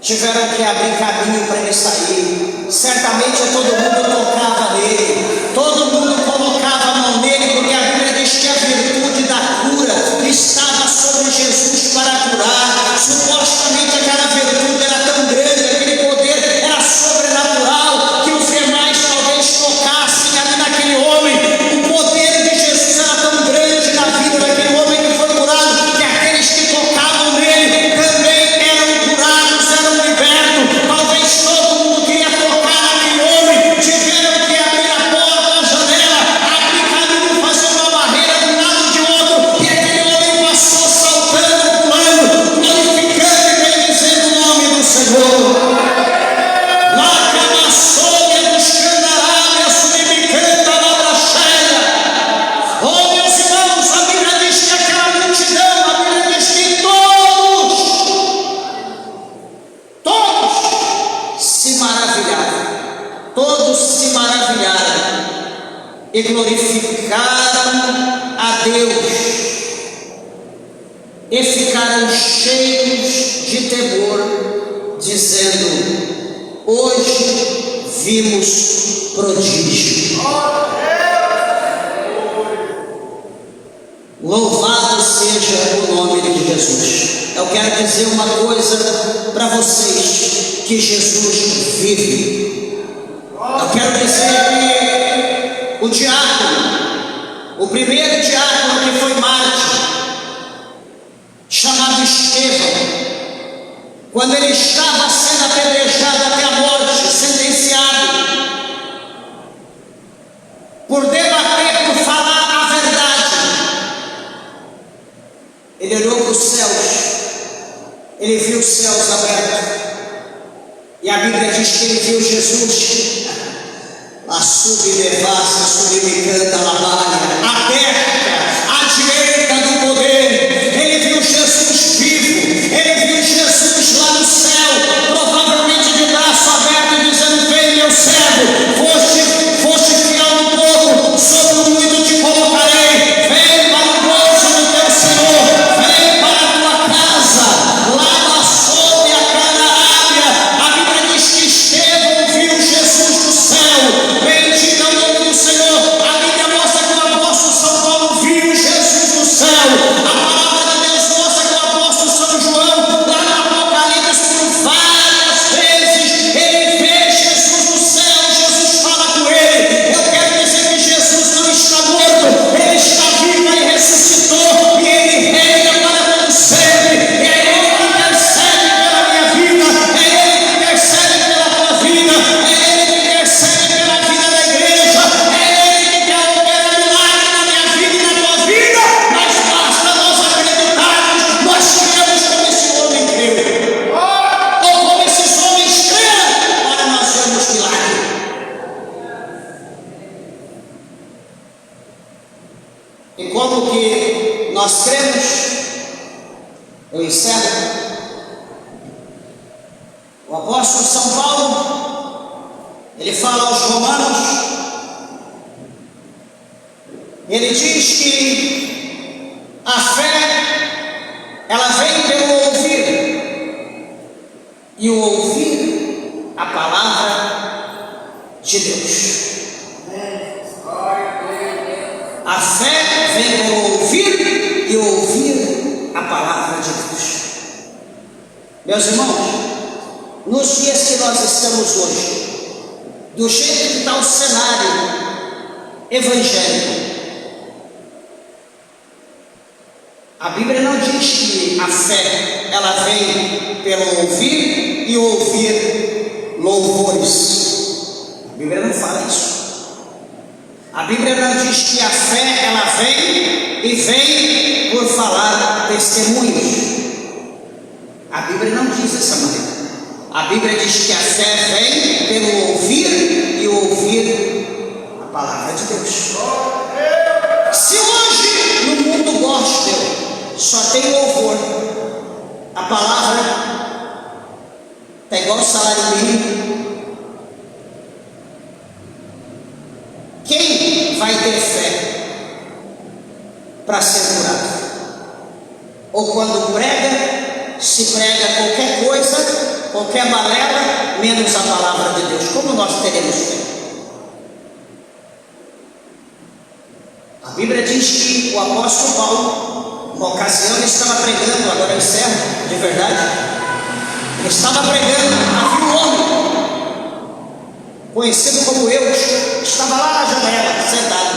tiveram que abrir caminho para ele sair. Certamente todo mundo tocava nele, todo mundo colocava a mão nele, porque a Bíblia diz que a virtude da cura estava sobre Jesus para curar. Supostamente aquela virtude era tão grande, aquele poder era sobrenatural, que os demais talvez tocassem ali naquele homem. O poder de Jesus era tão grande na vida daquele homem que foi curado, que aqueles que tocavam nele também eram curados, eram libertos. Talvez todo mundo queria tocar naquele homem, tiveram que abrir a porta, a janela, abrir caminho, fazer uma barreira de um lado de outro, e aquele homem passou saltando, pulando, glorificando e bendizendo o nome do Senhor. Lá camaçou-me buscando a Arábia, subimicando a obra cheia. Oh, meus irmãos, a Bíblia diz que aquela multidão, a Bíblia diz que todos se maravilharam, todos se maravilharam e glorificaram a Deus e ficaram cheios de temor, dizendo: hoje vimos prodígio. Louvado seja o nome de Jesus. Eu quero dizer uma coisa para vocês, que Jesus vive. Eu quero dizer que o diácono, o primeiro diácono que foi mártir, chamado Estevão, quando ele estava sendo apedrejado até a morte, sentenciado por debater, por falar a verdade, ele olhou para os céus, ele viu os céus abertos, e a Bíblia diz que ele viu Jesus a sublevar-se, a sublimicando a labalha, aberta, à direita do poder. Ele viu Jesus vivo, ele viu Jesus lá no céu, provavelmente de braço aberto, dizendo: vem, meu servo, foste fiel no pouco, sobre o muito te colocarei, vem para o gozo do teu Senhor, vem para a tua casa, lá sob a Canaária. A Bíblia diz que Estevão viu Jesus no céu, bendito é o nome do Senhor. A Bíblia mostra que o apóstolo São Paulo viu Jesus no céu. A palavra de Deus mostra que o apóstolo São João, lá no Apocalipse, por várias vezes ele vê Jesus no céu, Jesus fala com ele. Eu quero dizer que Jesus não está morto, ele está vivo, ele ressuscitou e ele reina para todo sempre. É ele que intercede pela minha vida, é ele que intercede pela tua vida, é ele que intercede pela vida da igreja, é ele que quer operar milagre na minha vida e na tua vida. Mas basta nós acreditarmos, nós cremos como esse homem creu, ou como esses homens creram, para nós vermos milagre. E como que nós cremos? Eu encerro. O apóstolo São Paulo, ele fala aos romanos, ele diz que a fé, ela vem pelo ouvir, e o ouvir a palavra de Deus. A fé vem pelo ouvir e ouvir a palavra de Deus. Meus irmãos, nos dias que nós estamos hoje, do jeito que está o cenário evangélico, a Bíblia não diz que a fé, ela vem pelo ouvir e ouvir louvores. A Bíblia não fala isso. A Bíblia não diz que a fé, ela vem e vem por falar testemunhos. A Bíblia não diz dessa maneira. A Bíblia diz que a fé vem pelo ouvir e ouvir a palavra de Deus. Se hoje no mundo gospel só tem louvor, a palavra está igual o salário mínimo. Quem ter fé para ser curado. Ou quando prega, se prega qualquer coisa, qualquer balela, menos a palavra de Deus. Como nós teremos fé? A Bíblia diz que o apóstolo Paulo, uma ocasião, ele estava pregando, agora eu encerro, de verdade, ele estava pregando, havia um homem, conhecido como eu, estava lá na janela, sentado,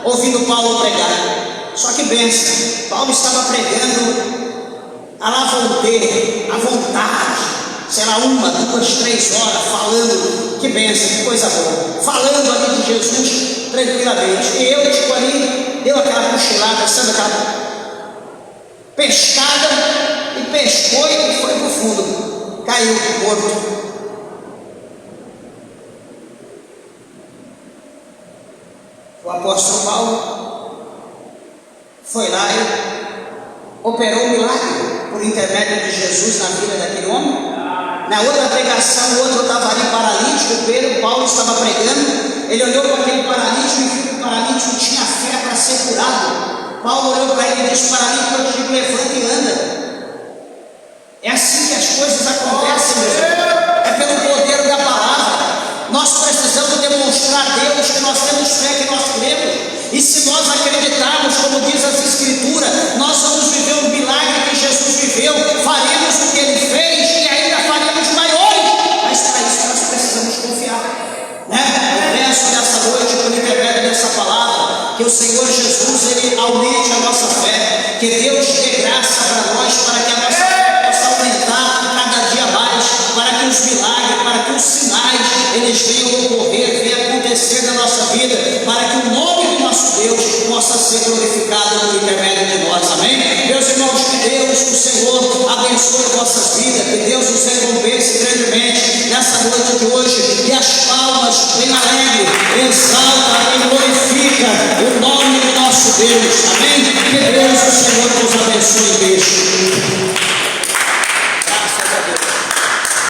ouvindo Paulo pregar. Só que benção, Paulo estava pregando à la vontade, à vontade, sei lá, 1, 2, 3 horas, falando, que benção, que coisa boa, falando ali de Jesus tranquilamente. E eu, tipo ali, deu aquela cochilada, sabe aquela pescada, e pescou e foi pro fundo, caiu morto. O apóstolo Paulo foi lá e operou um milagre por intermédio de Jesus na vida daquele homem. Na outra pregação, o outro estava ali paralítico, Pedro, Paulo estava pregando, ele olhou para aquele paralítico e viu que o paralítico tinha fé para ser curado. Paulo olhou para ele e disse: paralítico, eu te digo, levanta e anda. É assim que as coisas acontecem, meu irmão. É pelo poder da palavra. Nós precisamos demonstrar a Deus que nós temos fé, que nós cremos. E se nós acreditarmos, como diz as Escrituras, nós vamos viver um milagre que Jesus viveu, faremos o que ele fez e ainda faremos maiores. Mas para isso nós precisamos confiar, né? Eu peço nessa noite, por intermédio dessa palavra, que o Senhor Jesus, ele aumente a nossa fé, que Deus dê graça para nós, para que a nossa fé possa aumentar cada dia mais, para que os milagres, para que os sinais, eles venham ocorrer, venham acontecer na nossa vida, para que o nome do nosso Deus possa ser glorificado por intermédio de nós, amém? Meus irmãos, que Deus, o Senhor, abençoe vossas vidas, que Deus os recompense grandemente nessa noite de hoje, e as palmas bem alegres, exalta e glorifica o nome do nosso Deus.